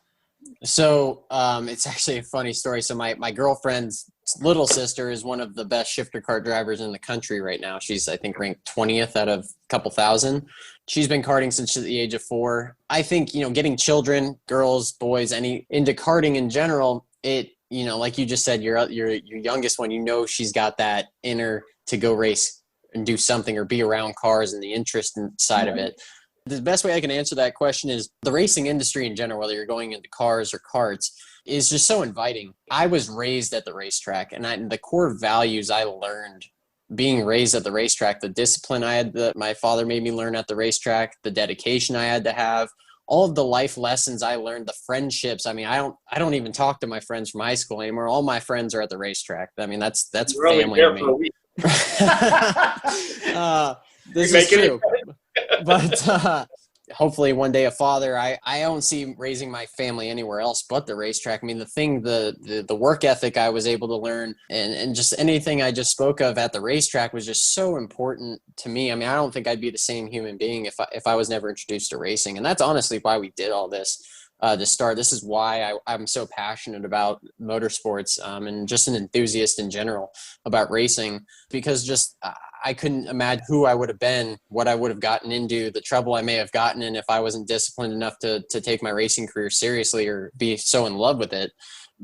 So it's actually a funny story. So my girlfriend's little sister is one of the best shifter kart drivers in the country right now. She's, I think, ranked 20th out of a couple thousand. She's been karting since the age of 4. I think, you know, getting children, girls, boys, into karting in general, you know, like you just said, your youngest one, you know, she's got that inner to go race and do something or be around cars and the interest inside of it. The best way I can answer that question is the racing industry in general, whether you're going into cars or karts, is just so inviting. I was raised at the racetrack, and the core values I learned being raised at the racetrack, the discipline I had that my father made me learn at the racetrack, the dedication I had to have, all of the life lessons I learned, the friendships. I mean, I don't even talk to my friends from high school anymore. All my friends are at the racetrack. I mean, that's family to me. This is true. But hopefully one day a father, I don't see raising my family anywhere else but the racetrack. I mean, the work ethic I was able to learn and just anything I just spoke of at the racetrack was just so important to me. I mean, I don't think I'd be the same human being if I was never introduced to racing. And that's honestly why we did all this to start. This is why I'm so passionate about motorsports and just an enthusiast in general about racing, because just I couldn't imagine who I would have been, what I would have gotten into, the trouble I may have gotten in if I wasn't disciplined enough to take my racing career seriously or be so in love with it.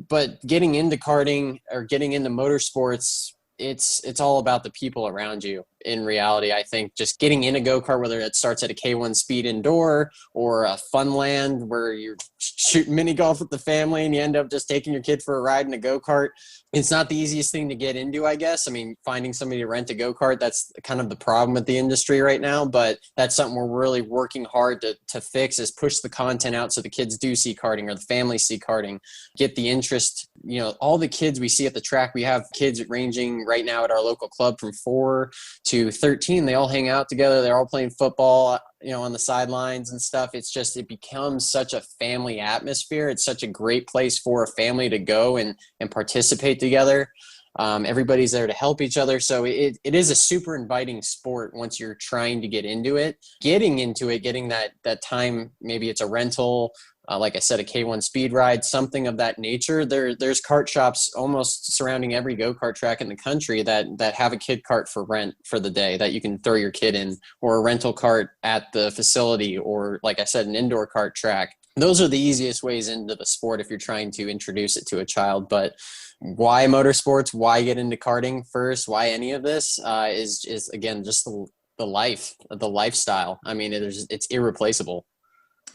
But getting into karting or getting into motorsports, it's all about the people around you. In reality, I think just getting in a go-kart, whether it starts at a K1 speed indoor or a fun land where you're shooting mini golf with the family and you end up just taking your kid for a ride in a go-kart, it's not the easiest thing to get into, I guess. I mean, finding somebody to rent a go-kart, that's kind of the problem with the industry right now, but that's something we're really working hard to fix, is push the content out so the kids do see karting or the families see karting, get the interest. You know, all the kids we see at the track, we have kids ranging right now at our local club from 4 to 13. They all hang out together. They're all playing football, you know, on the sidelines and stuff. It's just, it becomes such a family atmosphere. It's such a great place for a family to go and participate together. Everybody's there to help each other. So it is a super inviting sport once you're trying to get into it. Getting into it, getting that time, maybe it's a rental, like I said, a K1 speed ride, something of that nature. There's kart shops almost surrounding every go-kart track in the country that have a kid kart for rent for the day that you can throw your kid in, or a rental kart at the facility, or like I said, an indoor kart track. Those are the easiest ways into the sport if you're trying to introduce it to a child. But why motorsports? Why get into karting first? Why any of this is again, just the lifestyle. I mean, it's irreplaceable.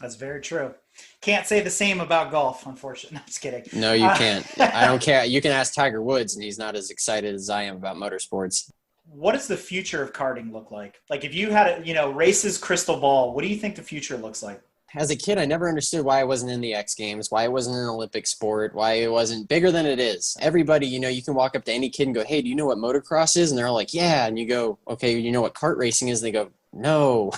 That's very true. Can't say the same about golf, unfortunately. No, just kidding. No, you can't. I don't care. You can ask Tiger Woods, and he's not as excited as I am about motorsports. What does the future of karting look like? Like, if you had a, Race's crystal ball, what do you think the future looks like? As a kid, I never understood why it wasn't in the X Games, why it wasn't an Olympic sport, why it wasn't bigger than it is. Everybody, you can walk up to any kid and go, hey, do you know what motocross is? And they're all like, yeah. And you go, okay, you know what kart racing is? And they go, no.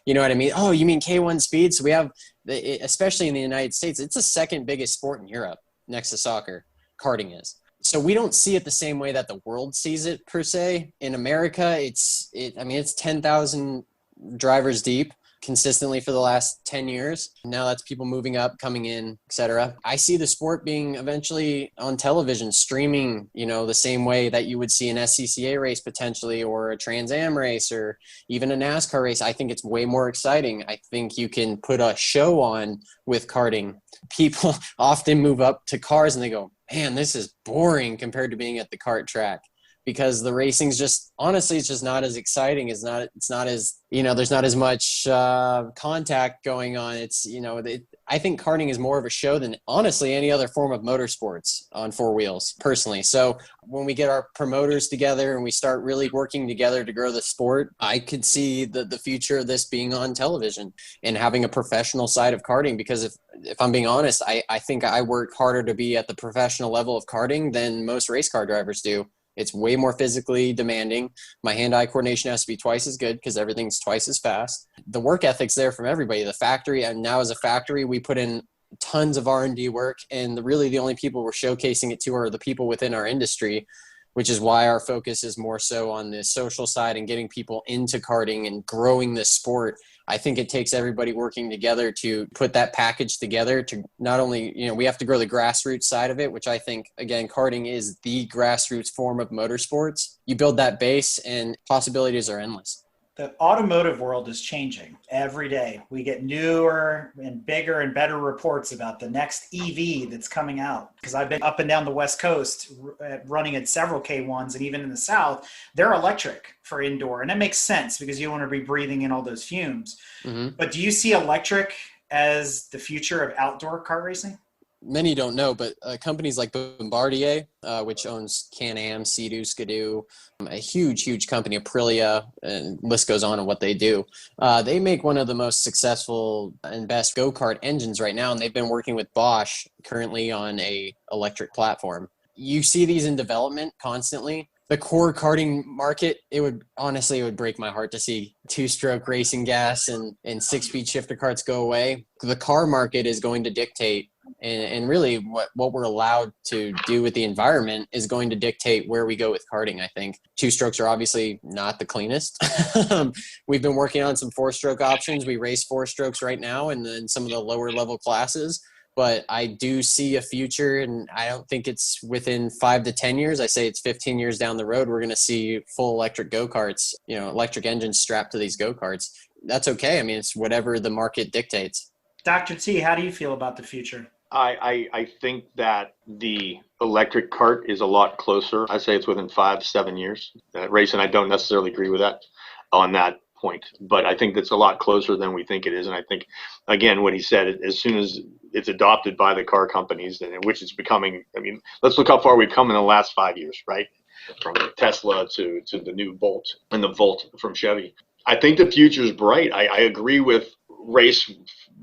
You know what I mean? Oh, you mean K1 speed? So we have, especially in the United States, it's the second biggest sport in Europe next to soccer. Karting is. So we don't see it the same way that the world sees it, per se. In America, it's 10,000 drivers deep consistently for the last 10 years. Now that's people moving up, coming in, etc. I see the sport being eventually on television, streaming, the same way that you would see an SCCA race potentially, or a Trans Am race, or even a NASCAR race. I think it's way more exciting. I think you can put a show on with karting. People often move up to cars and they go, man, this is boring compared to being at the kart track, because the racing's just, honestly, it's just not as exciting. It's not as, there's not as much contact going on. I think karting is more of a show than honestly any other form of motorsports on four wheels, personally. So when we get our promoters together and we start really working together to grow the sport, I could see the future of this being on television and having a professional side of karting. Because if I'm being honest, I think I work harder to be at the professional level of karting than most race car drivers do. It's way more physically demanding. My hand-eye coordination has to be twice as good because everything's twice as fast. The work ethic's there from everybody. The factory, and now as a factory, we put in tons of R&D work, and really the only people we're showcasing it to are the people within our industry, which is why our focus is more so on the social side and getting people into karting and growing this sport. I think it takes everybody working together to put that package together to not only, we have to grow the grassroots side of it, which I think, again, karting is the grassroots form of motorsports. You build that base and possibilities are endless. The automotive world is changing every day. We get newer and bigger and better reports about the next EV that's coming out. Because I've been up and down the West Coast running at several K1s, and even in the South, they're electric for indoor. And that makes sense because you don't want to be breathing in all those fumes. Mm-hmm. But do you see electric as the future of outdoor kart racing? Many don't know, but companies like Bombardier, which owns Can-Am, Sea-Doo, Skidoo, a huge company, Aprilia, and list goes on what they do. They make one of the most successful and best go-kart engines right now, and they've been working with Bosch currently on a electric platform. You see these in development constantly. The core karting market, it would break my heart to see two-stroke racing gas and six-speed shifter karts go away. The car market is going to dictate, and really what we're allowed to do with the environment is going to dictate where we go with karting, I think. Two-strokes are obviously not the cleanest. We've been working on some four-stroke options. We race four strokes right now and then some of the lower-level classes. But I do see a future, and I don't think it's within 5 to 10 years. I say it's 15 years down the road, we're going to see full electric go-karts, electric engines strapped to these go-karts. That's okay. I mean, it's whatever the market dictates. Dr. T, how do you feel about the future? I think that the electric kart is a lot closer. I say it's within 5 to 7 years. Racing, I don't necessarily agree with that on that point, but I think that's a lot closer than we think it is. And I think, again, what he said, as soon as it's adopted by the car companies, which it's becoming, let's look how far we've come in the last 5 years, right? From Tesla to the new Volt and the Volt from Chevy. I think the future is bright. I agree with race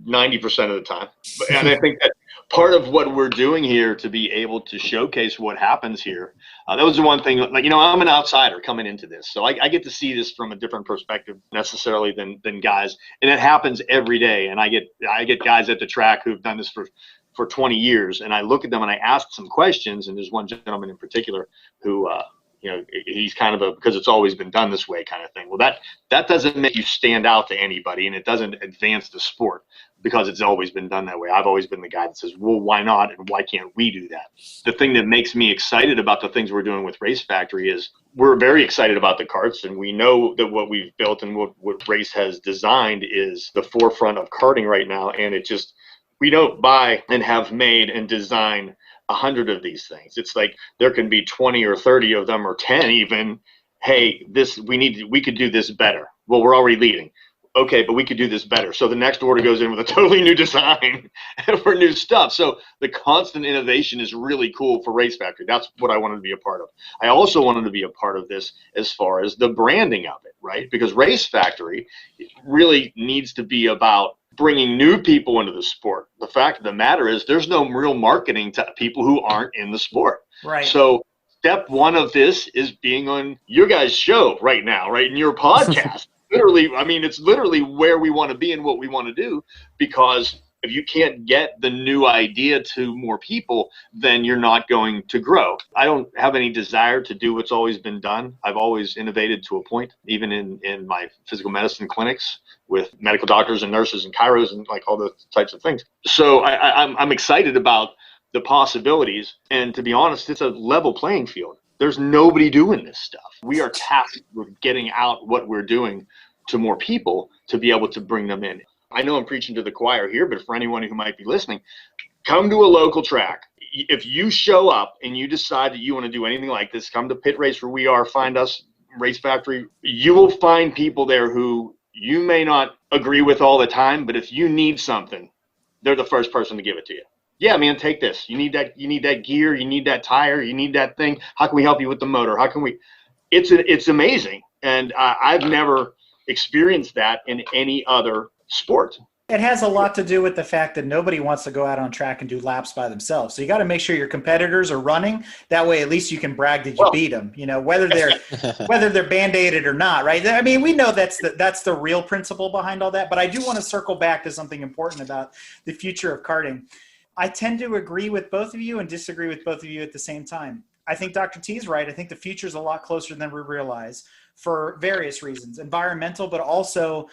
90% of the time. And I think that part of what we're doing here to be able to showcase what happens here, that was the one thing, I'm an outsider coming into this. So I get to see this from a different perspective necessarily than guys. And it happens every day. And I get guys at the track who've done this for 20 years. And I look at them and I ask some questions. And there's one gentleman in particular who, he's kind of because it's always been done this way kind of thing. Well, that doesn't make you stand out to anybody, and it doesn't advance the sport because it's always been done that way. I've always been the guy that says, well, why not? And why can't we do that? The thing that makes me excited about the things we're doing with Race Factory is we're very excited about the karts, and we know that what we've built and what Race has designed is the forefront of karting right now. And we don't buy and have made and design 100 of these things. It's like there can be 20 or 30 of them or 10 even. Hey, we could do this better. Well, we're already leading. Okay, but we could do this better. So the next order goes in with a totally new design for new stuff. So the constant innovation is really cool for Race Factory. That's what I wanted to be a part of. I also wanted to be a part of this as far as the branding of it, right? Because Race Factory really needs to be about bringing new people into the sport. The fact of the matter is there's no real marketing to people who aren't in the sport. Right. So step one of this is being on your guys' show right now, right? In your podcast. Literally, it's literally where we want to be and what we want to do, because If you can't get the new idea to more people, then you're not going to grow. I don't have any desire to do what's always been done. I've always innovated to a point, even in my physical medicine clinics with medical doctors and nurses and chiros and like all those types of things. So I'm excited about the possibilities. And to be honest, it's a level playing field. There's nobody doing this stuff. We are tasked with getting out what we're doing to more people to be able to bring them in. I know I'm preaching to the choir here, but for anyone who might be listening, come to a local track. If you show up and you decide that you want to do anything like this, come to Pit Race where we are, find us, Race Factory. You will find people there who you may not agree with all the time, but if you need something, they're the first person to give it to you. Yeah, man, take this. You need that gear, you need that tire, you need that thing. How can we help you with the motor? How can we? It's amazing. And I've never experienced that in any other sport. It has a lot to do with the fact that nobody wants to go out on track and do laps by themselves. So you got to make sure your competitors are running. That way, at least you can brag that you beat them. You know, whether they're band-aided or not, right? I mean, we know that's the real principle behind all that. But I do want to circle back to something important about the future of karting. I tend to agree with both of you and disagree with both of you at the same time. I think Dr. T is right. I think the future is a lot closer than we realize for various reasons, environmental, but also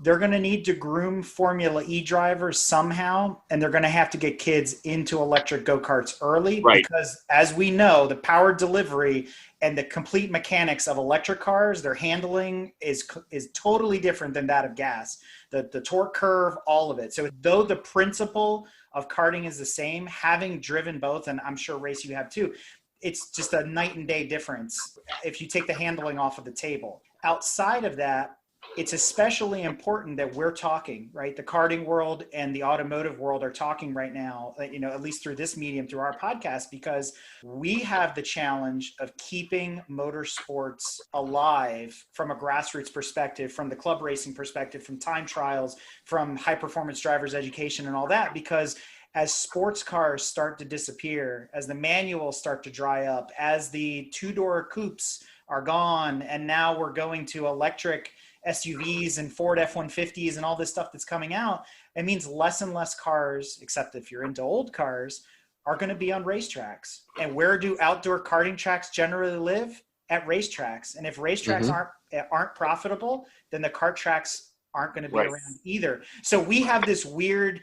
they're going to need to groom Formula E drivers somehow, and they're going to have to get kids into electric go-karts early, right? Because as we know, the power delivery and the complete mechanics of electric cars, their handling is totally different than that of gas. The torque curve, all of it. So though the principle of karting is the same, having driven both, and I'm sure, Race, you have too, it's just a night and day difference if you take the handling off of the table. Outside of that, it's especially important that we're talking, right? The karting world and the automotive world are talking right now, you know, at least through this medium, through our podcast, because we have the challenge of keeping motorsports alive from a grassroots perspective, from the club racing perspective, from time trials, from high performance drivers education and all that, because as sports cars start to disappear, as the manuals start to dry up, as the two-door coupes are gone, and now we're going to electric SUVs and Ford F-150s and all this stuff that's coming out, it means less and less cars, except if you're into old cars, are going to be on racetracks. And where do outdoor karting tracks generally live? At racetracks. And if racetracks aren't profitable, then the kart tracks aren't going to be around either. So we have this weird,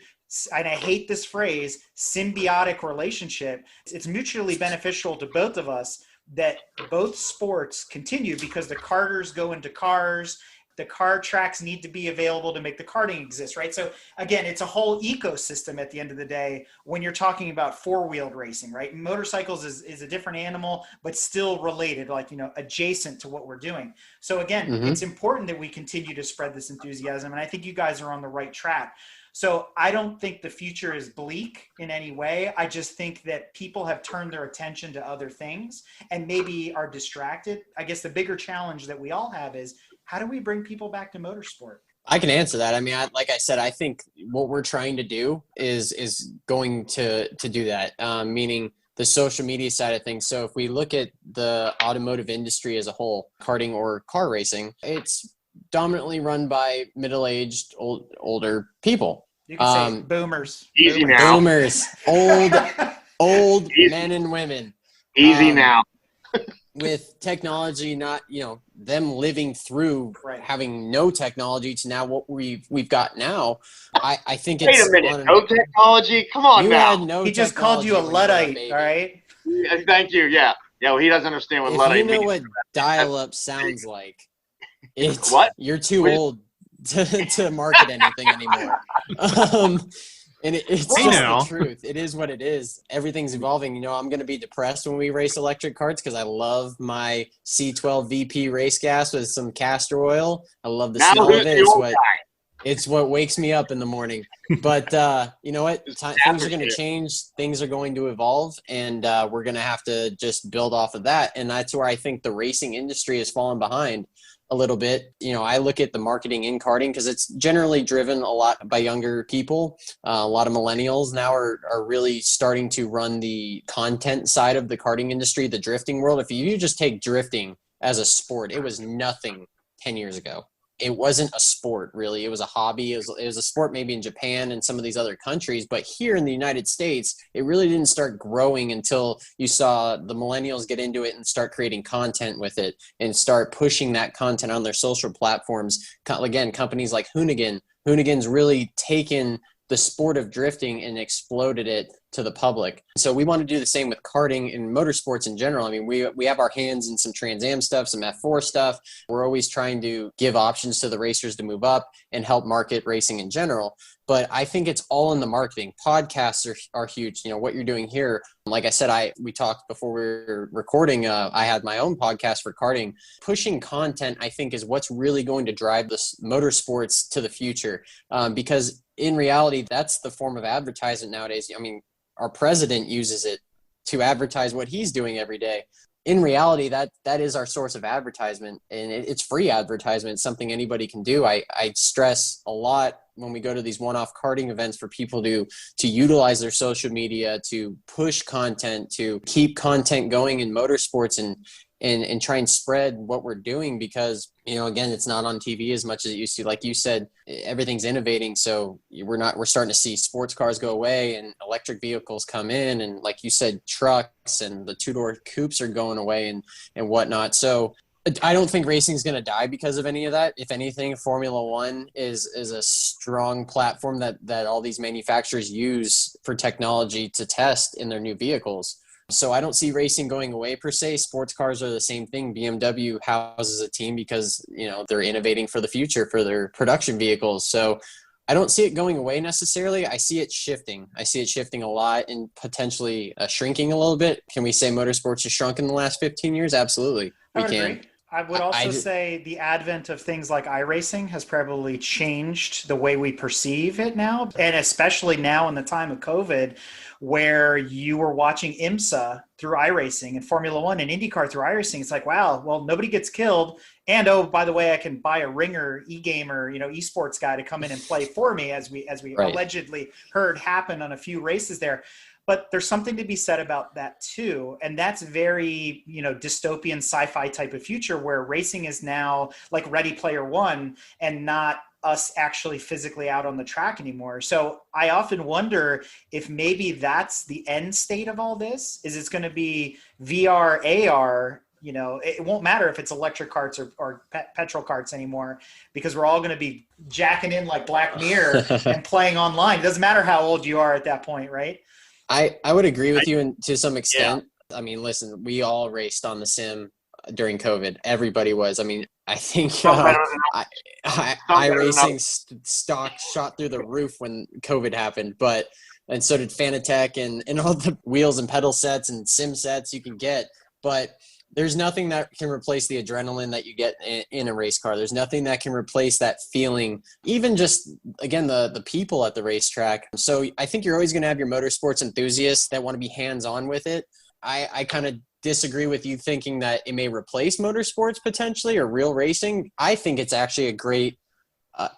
and I hate this phrase, symbiotic relationship. It's mutually beneficial to both of us that both sports continue, because the karters go into cars, the car tracks need to be available to make the karting exist, right? So again, it's a whole ecosystem at the end of the day when you're talking about four-wheeled racing, right? Motorcycles is a different animal, but still related, like, you know, adjacent to what we're doing. So again, it's important that we continue to spread this enthusiasm, and I think you guys are on the right track. So I don't think the future is bleak in any way. I just think that people have turned their attention to other things and maybe are distracted. I guess the bigger challenge that we all have is, how do we bring people back to motorsport? I can answer that. I mean, like I said, I think what we're trying to do is going to do that, meaning the social media side of things. So if we look at the automotive industry as a whole, karting or car racing, it's dominantly run by middle-aged, older people. You can say boomers. Easy now. Boomers. Old men and women. Easy now. With technology, not, you know, them living through having no technology to now what we've got now. I think it's. Wait a minute, no technology? Come on now. He just called you a Luddite, all right? Yeah, thank you. Yeah. Yeah. Well, he doesn't understand what Luddite means. You know what dial-up sounds like. It's what? You're too old to market anything anymore. And it's just the truth. It is what it is. Everything's evolving. You know, I'm going to be depressed when we race electric karts because I love my C12 VP race gas with some castor oil. I love the smell of it. It's what wakes me up in the morning. But you know what? Things are going to change. Things are going to evolve, and we're going to have to just build off of that. And that's where I think the racing industry has fallen behind a little bit. You know, I look at the marketing in karting because it's generally driven a lot by younger people. A lot of millennials now are really starting to run the content side of the karting industry, the drifting world. If you just take drifting as a sport, it was nothing 10 years ago. it wasn't a sport really. It was a hobby. It was a sport maybe in Japan and some of these other countries, but here in the United States, it really didn't start growing until you saw the millennials get into it and start creating content with it and start pushing that content on their social platforms. Again, companies like Hoonigan's really taken the sport of drifting and exploded it to the public. So we want to do the same with karting and motorsports in general. I mean, we have our hands in some Trans Am stuff, some F4 stuff. We're always trying to give options to the racers to move up and help market racing in general. But I think it's all in the marketing. Podcasts are huge. You know, what you're doing here. Like I said, we talked before we were recording. I had my own podcast for karting. Pushing content, I think, is what's really going to drive this motorsports to the future. Because in reality, that's the form of advertisement nowadays. I mean, our president uses it to advertise what he's doing every day. In reality, that is our source of advertisement, and it's free advertisement. It's something anybody can do. I stress a lot when we go to these one-off karting events for people to utilize their social media, to push content, to keep content going in motorsports and try and spread what we're doing, because, you know, again, it's not on TV as much as it used to. Like you said, everything's innovating. So we're starting to see sports cars go away and electric vehicles come in. And like you said, trucks and the two-door coupes are going away and whatnot. So I don't think racing is going to die because of any of that. If anything, Formula One is a strong platform that all these manufacturers use for technology to test in their new vehicles. So I don't see racing going away per se. Sports cars are the same thing. BMW houses a team because, you know, they're innovating for the future for their production vehicles. So I don't see it going away necessarily. I see it shifting. I see it shifting a lot and potentially shrinking a little bit. Can we say motorsports has shrunk in the last 15 years? Absolutely. We can. Agree. I would also say the advent of things like iRacing has probably changed the way we perceive it now. And especially now in the time of COVID, where you were watching IMSA through iRacing and Formula One and IndyCar through iRacing. It's like, wow, well, nobody gets killed. And, oh, by the way, I can buy a ringer, e-gamer, you know, esports guy to come in and play for me, as we right. allegedly heard happen on a few races there. But there's something to be said about that too. And that's very, you know, dystopian sci-fi type of future where racing is now like Ready Player One and not us actually physically out on the track anymore. So I often wonder if maybe that's the end state of all this. Is it's going to be VR, AR, you know, it won't matter if it's electric carts or petrol carts anymore, because we're all going to be jacking in like Black Mirror and playing online. It doesn't matter how old you are at that point, right? I would agree with you to some extent. Yeah. I mean, listen, we all raced on the sim during COVID. Everybody was. I mean, I think iRacing stock shot through the roof when COVID happened, and so did Fanatec and all the wheels and pedal sets and sim sets you can get. But there's nothing that can replace the adrenaline that you get in a race car. There's nothing that can replace that feeling, even just, again, the people at the racetrack. So I think you're always going to have your motorsports enthusiasts that want to be hands-on with it. I kind of disagree with you thinking that it may replace motorsports potentially or real racing. I think it's actually a great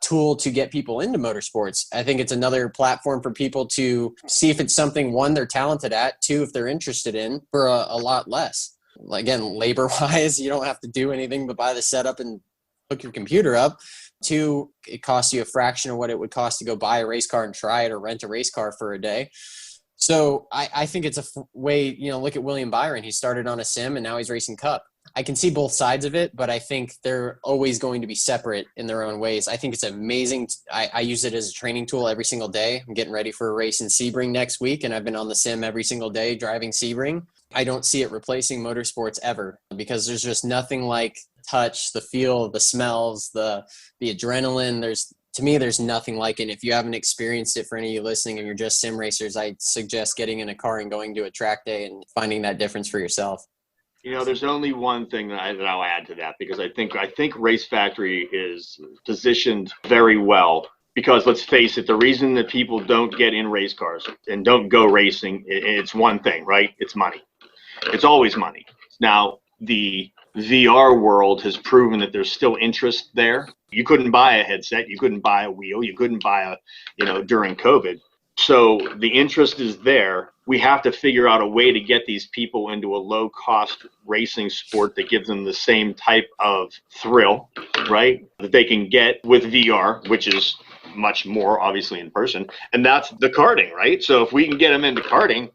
tool to get people into motorsports. I think it's another platform for people to see if it's something, one, they're talented at, two, if they're interested in, for a lot less. Again, labor-wise, you don't have to do anything but buy the setup and hook your computer up. Two, it costs you a fraction of what it would cost to go buy a race car and try it or rent a race car for a day. So I think it's a way, you know, look at William Byron. He started on a sim and now he's racing Cup. I can see both sides of it, but I think they're always going to be separate in their own ways. I think it's amazing. I use it as a training tool every single day. I'm getting ready for a race in Sebring next week, and I've been on the sim every single day driving Sebring. I don't see it replacing motorsports ever, because there's just nothing like touch, the feel, the smells, the adrenaline. To me, there's nothing like it. If you haven't experienced it, for any of you listening and you're just sim racers, I suggest getting in a car and going to a track day and finding that difference for yourself. You know, there's only one thing that I'll add to that, because I think Race Factory is positioned very well. Because let's face it, the reason that people don't get in race cars and don't go racing, it's one thing, right? It's money. It's always money. Now, the VR world has proven that there's still interest there. You couldn't buy a headset. You couldn't buy a wheel. You couldn't buy during COVID. So the interest is there. We have to figure out a way to get these people into a low cost racing sport that gives them the same type of thrill, right? That they can get with VR, which is much more obviously in person. And that's the karting, right? So if we can get them into karting,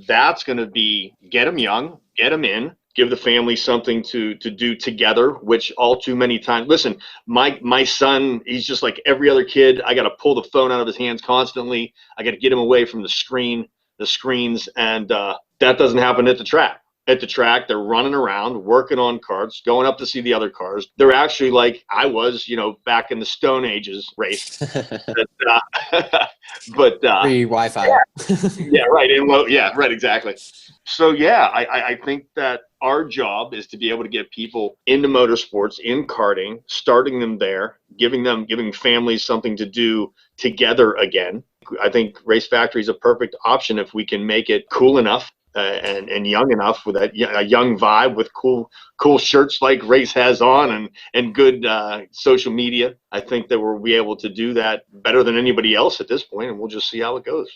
that's going to be get them young, get them in, give the family something to do together, which all too many times, listen, my son, he's just like every other kid. I got to pull the phone out of his hands constantly. I got to get him away from the screens. And that doesn't happen at the track. At the track, they're running around, working on karts, going up to see the other cars. They're actually like I was, back in the Stone Ages race. But Free Wi-Fi. yeah, right. Yeah, right. Exactly. So yeah, I think that our job is to be able to get people into motorsports, in karting, starting them there, giving families something to do together again. I think Race Factory is a perfect option if we can make it cool enough and young enough with a young vibe with cool shirts like Race has on and good social media. I think that we'll be able to do that better than anybody else at this point, and we'll just see how it goes.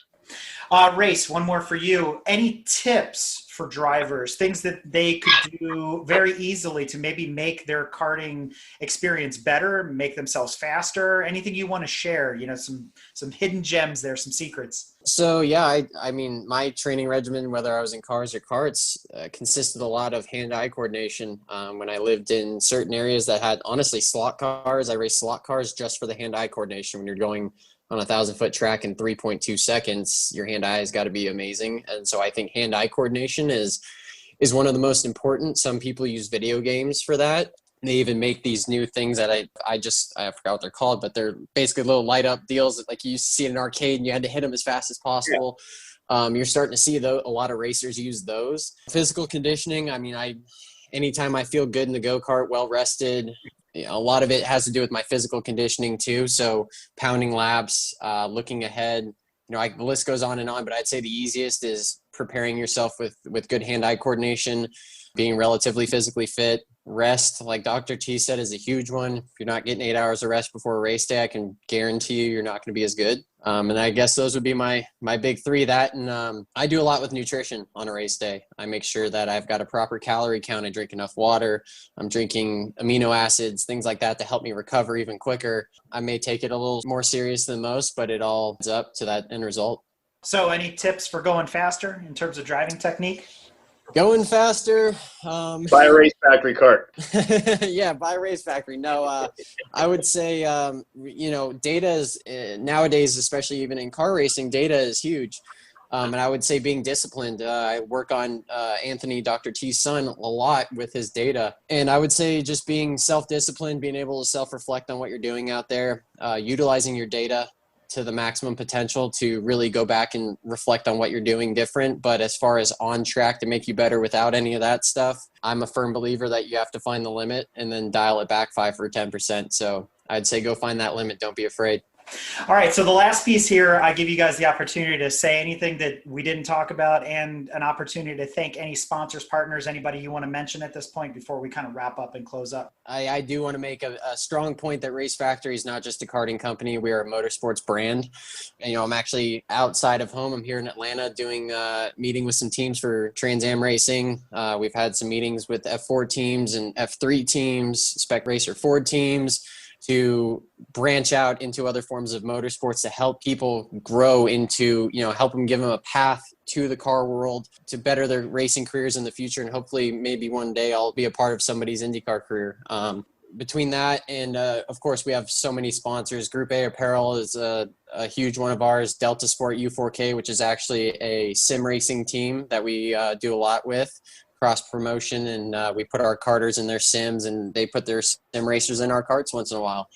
Race, one more for you. Any tips for drivers, things that they could do very easily to maybe make their karting experience better, make themselves faster? Anything you want to share? Some hidden gems there, some secrets. So yeah, I mean, my training regimen, whether I was in cars or karts, consisted a lot of hand-eye coordination. When I lived in certain areas that had, honestly, slot cars, I raced slot cars just for the hand-eye coordination. When you're going on a 1,000-foot track in 3.2 seconds, your hand-eye has got to be amazing. And so I think hand-eye coordination is one of the most important. Some people use video games for that. They even make these new things that I forgot what they're called, but they're basically little light up deals that like you used to see in an arcade and you had to hit them as fast as possible. Yeah. You're starting to see a lot of racers use those. Physical conditioning. I mean, anytime I feel good in the go-kart, well rested, a lot of it has to do with my physical conditioning too. So pounding laps, looking ahead, the list goes on, but I'd say the easiest is preparing yourself with good hand-eye coordination, being relatively physically fit. Rest, like Dr. T said, is a huge one. If you're not getting 8 hours of rest before a race day, I can guarantee you're not going to be as good. And I guess those would be my big three. That and I do a lot with nutrition on a race day. I make sure that I've got a proper calorie count. I drink enough water. I'm drinking amino acids, things like that to help me recover even quicker. I may take it a little more serious than most, but it all adds up to that end result. So any tips for going faster in terms of driving technique? Going faster. Buy a Race Factory kart. Yeah, buy a Race Factory. No, I would say, data is nowadays, especially even in car racing, data is huge. And I would say being disciplined. I work on Anthony, Dr. T's son, a lot with his data. And I would say just being self-disciplined, being able to self-reflect on what you're doing out there, utilizing your data to the maximum potential to really go back and reflect on what you're doing different. But as far as on track to make you better without any of that stuff, I'm a firm believer that you have to find the limit and then dial it back 5 or 10%. So I'd say go find that limit. Don't be afraid. All right. So the last piece here, I give you guys the opportunity to say anything that we didn't talk about and an opportunity to thank any sponsors, partners, anybody you want to mention at this point before we kind of wrap up and close up. I do want to make a strong point that Race Factory is not just a karting company. We are a motorsports brand. And, I'm actually outside of home. I'm here in Atlanta doing meeting with some teams for Trans Am racing. We've had some meetings with F4 teams and F3 teams, Spec Racer Ford teams, to branch out into other forms of motorsports to help people grow into, help them, give them a path to the car world to better their racing careers in the future. And hopefully maybe one day I'll be a part of somebody's IndyCar career. Between that and, of course, we have so many sponsors. Group A Apparel is a huge one of ours. Delta Sport U4K, which is actually a sim racing team that we do a lot with. Cross promotion, and we put our karters in their sims and they put their sim racers in our karts once in a while.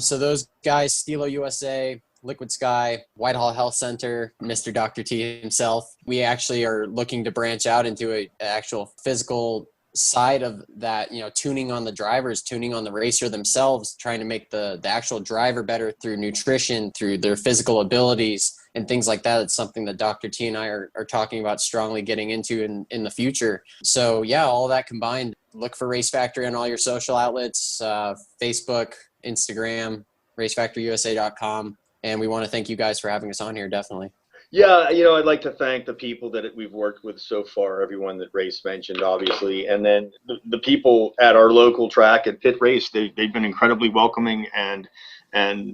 So those guys, Stilo USA, Liquid Sky, Whitehall Health Center, Mr. Dr. T himself, we actually are looking to branch out into an actual physical side of that, tuning on the drivers, tuning on the racer themselves, trying to make the actual driver better through nutrition, through their physical abilities and things like that. It's something that Dr. T and I are talking about strongly getting into in the future. So yeah, all that combined, look for Race Factory on all your social outlets, Facebook, Instagram, racefactoryusa.com. And we want to thank you guys for having us on here, definitely. Yeah, I'd like to thank the people that we've worked with so far, everyone that Race mentioned, obviously, and then the people at our local track at Pit Race. They've been incredibly welcoming, and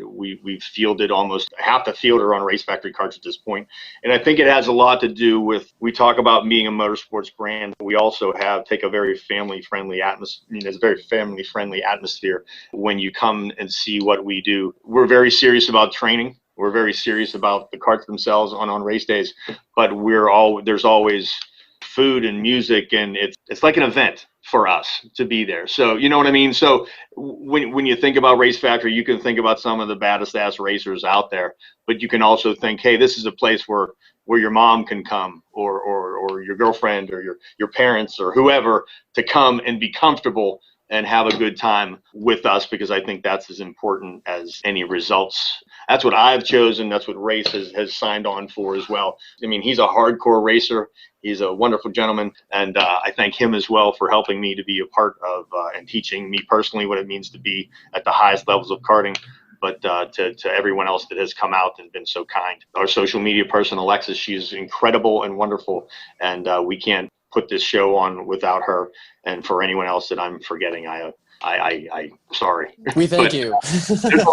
we've fielded almost half the field are on Race Factory carts at this point. And I think it has a lot to do with, we talk about being a motorsports brand. We also take a very family-friendly atmosphere. It's a very family-friendly atmosphere when you come and see what we do. We're very serious about training. We're very serious about the carts themselves on race days, but there's always food and music, and it's like an event for us to be there. So you know what I mean? So when you think about Race Factory, you can think about some of the baddest ass racers out there, but you can also think, hey, this is a place where your mom can come, or your girlfriend, or your parents, or whoever, to come and be comfortable and have a good time with us, because I think that's as important as any results. That's what I've chosen. That's what Race has signed on for as well. I mean, he's a hardcore racer. He's a wonderful gentleman, and I thank him as well for helping me to be a part of and teaching me personally what it means to be at the highest levels of karting. But to everyone else that has come out and been so kind. Our social media person, Alexis, she's incredible and wonderful, and we can't put this show on without her. And for anyone else that I'm forgetting, I sorry. We thank you. There's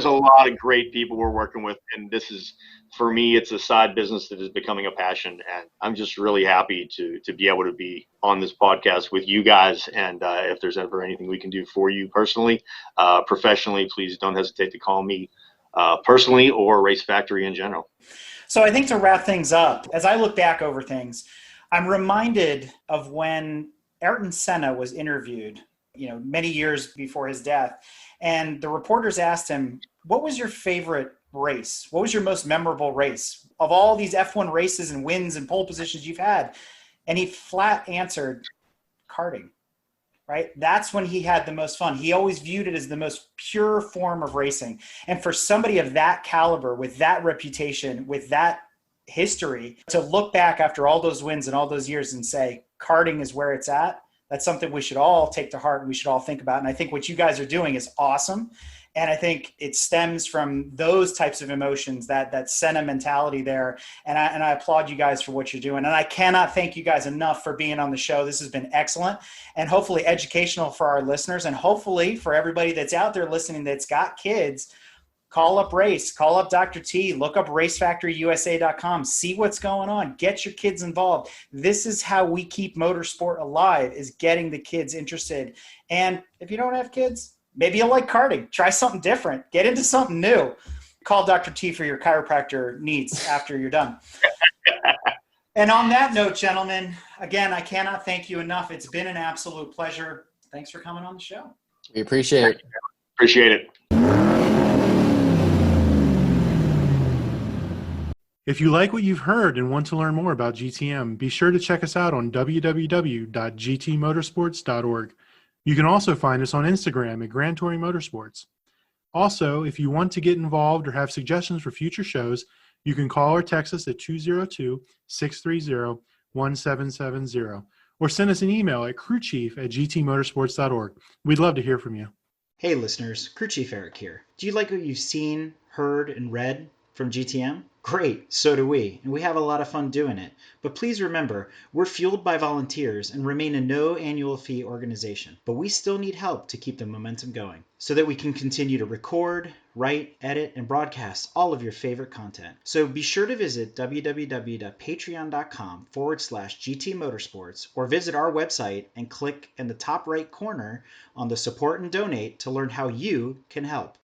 a lot of great people we're working with, and this is, for me, it's a side business that is becoming a passion, and I'm just really happy to be able to be on this podcast with you guys. And if there's ever anything we can do for you personally, professionally, please don't hesitate to call me personally, or Race Factory in general. So I think to wrap things up, as I look back over things, I'm reminded of when Ayrton Senna was interviewed, many years before his death. And the reporters asked him, what was your favorite race? What was your most memorable race of all these F1 races and wins and pole positions you've had? And he flat answered, karting. Right? That's when he had the most fun. He always viewed it as the most pure form of racing. And for somebody of that caliber, with that reputation, with that history, to look back after all those wins and all those years and say, karting is where it's at, that's something we should all take to heart and we should all think about. And I think what you guys are doing is awesome. And I think it stems from those types of emotions, that sentimentality there. And I applaud you guys for what you're doing. And I cannot thank you guys enough for being on the show. This has been excellent and hopefully educational for our listeners, and hopefully for everybody that's out there listening that's got kids. Call up Race, call up Dr. T, look up racefactoryusa.com, see what's going on, get your kids involved. This is how we keep motorsport alive, is getting the kids interested. And if you don't have kids, maybe you'll like karting. Try something different. Get into something new. Call Dr. T for your chiropractor needs after you're done. And on that note, gentlemen, again, I cannot thank you enough. It's been an absolute pleasure. Thanks for coming on the show. We appreciate it. Appreciate it. If you like what you've heard and want to learn more about GTM, be sure to check us out on www.gtmotorsports.org. You can also find us on Instagram at Grand Touring Motorsports. Also, if you want to get involved or have suggestions for future shows, you can call or text us at 202-630-1770 or send us an email at crewchief@gtmotorsports.org. We'd love to hear from you. Hey listeners, Crew Chief Eric here. Do you like what you've seen, heard, and read from GTM? Great, so do we, and we have a lot of fun doing it. But please remember, we're fueled by volunteers and remain a no annual fee organization. But we still need help to keep the momentum going so that we can continue to record, write, edit, and broadcast all of your favorite content. So be sure to visit www.patreon.com/GT Motorsports or visit our website and click in the top right corner on the support and donate to learn how you can help.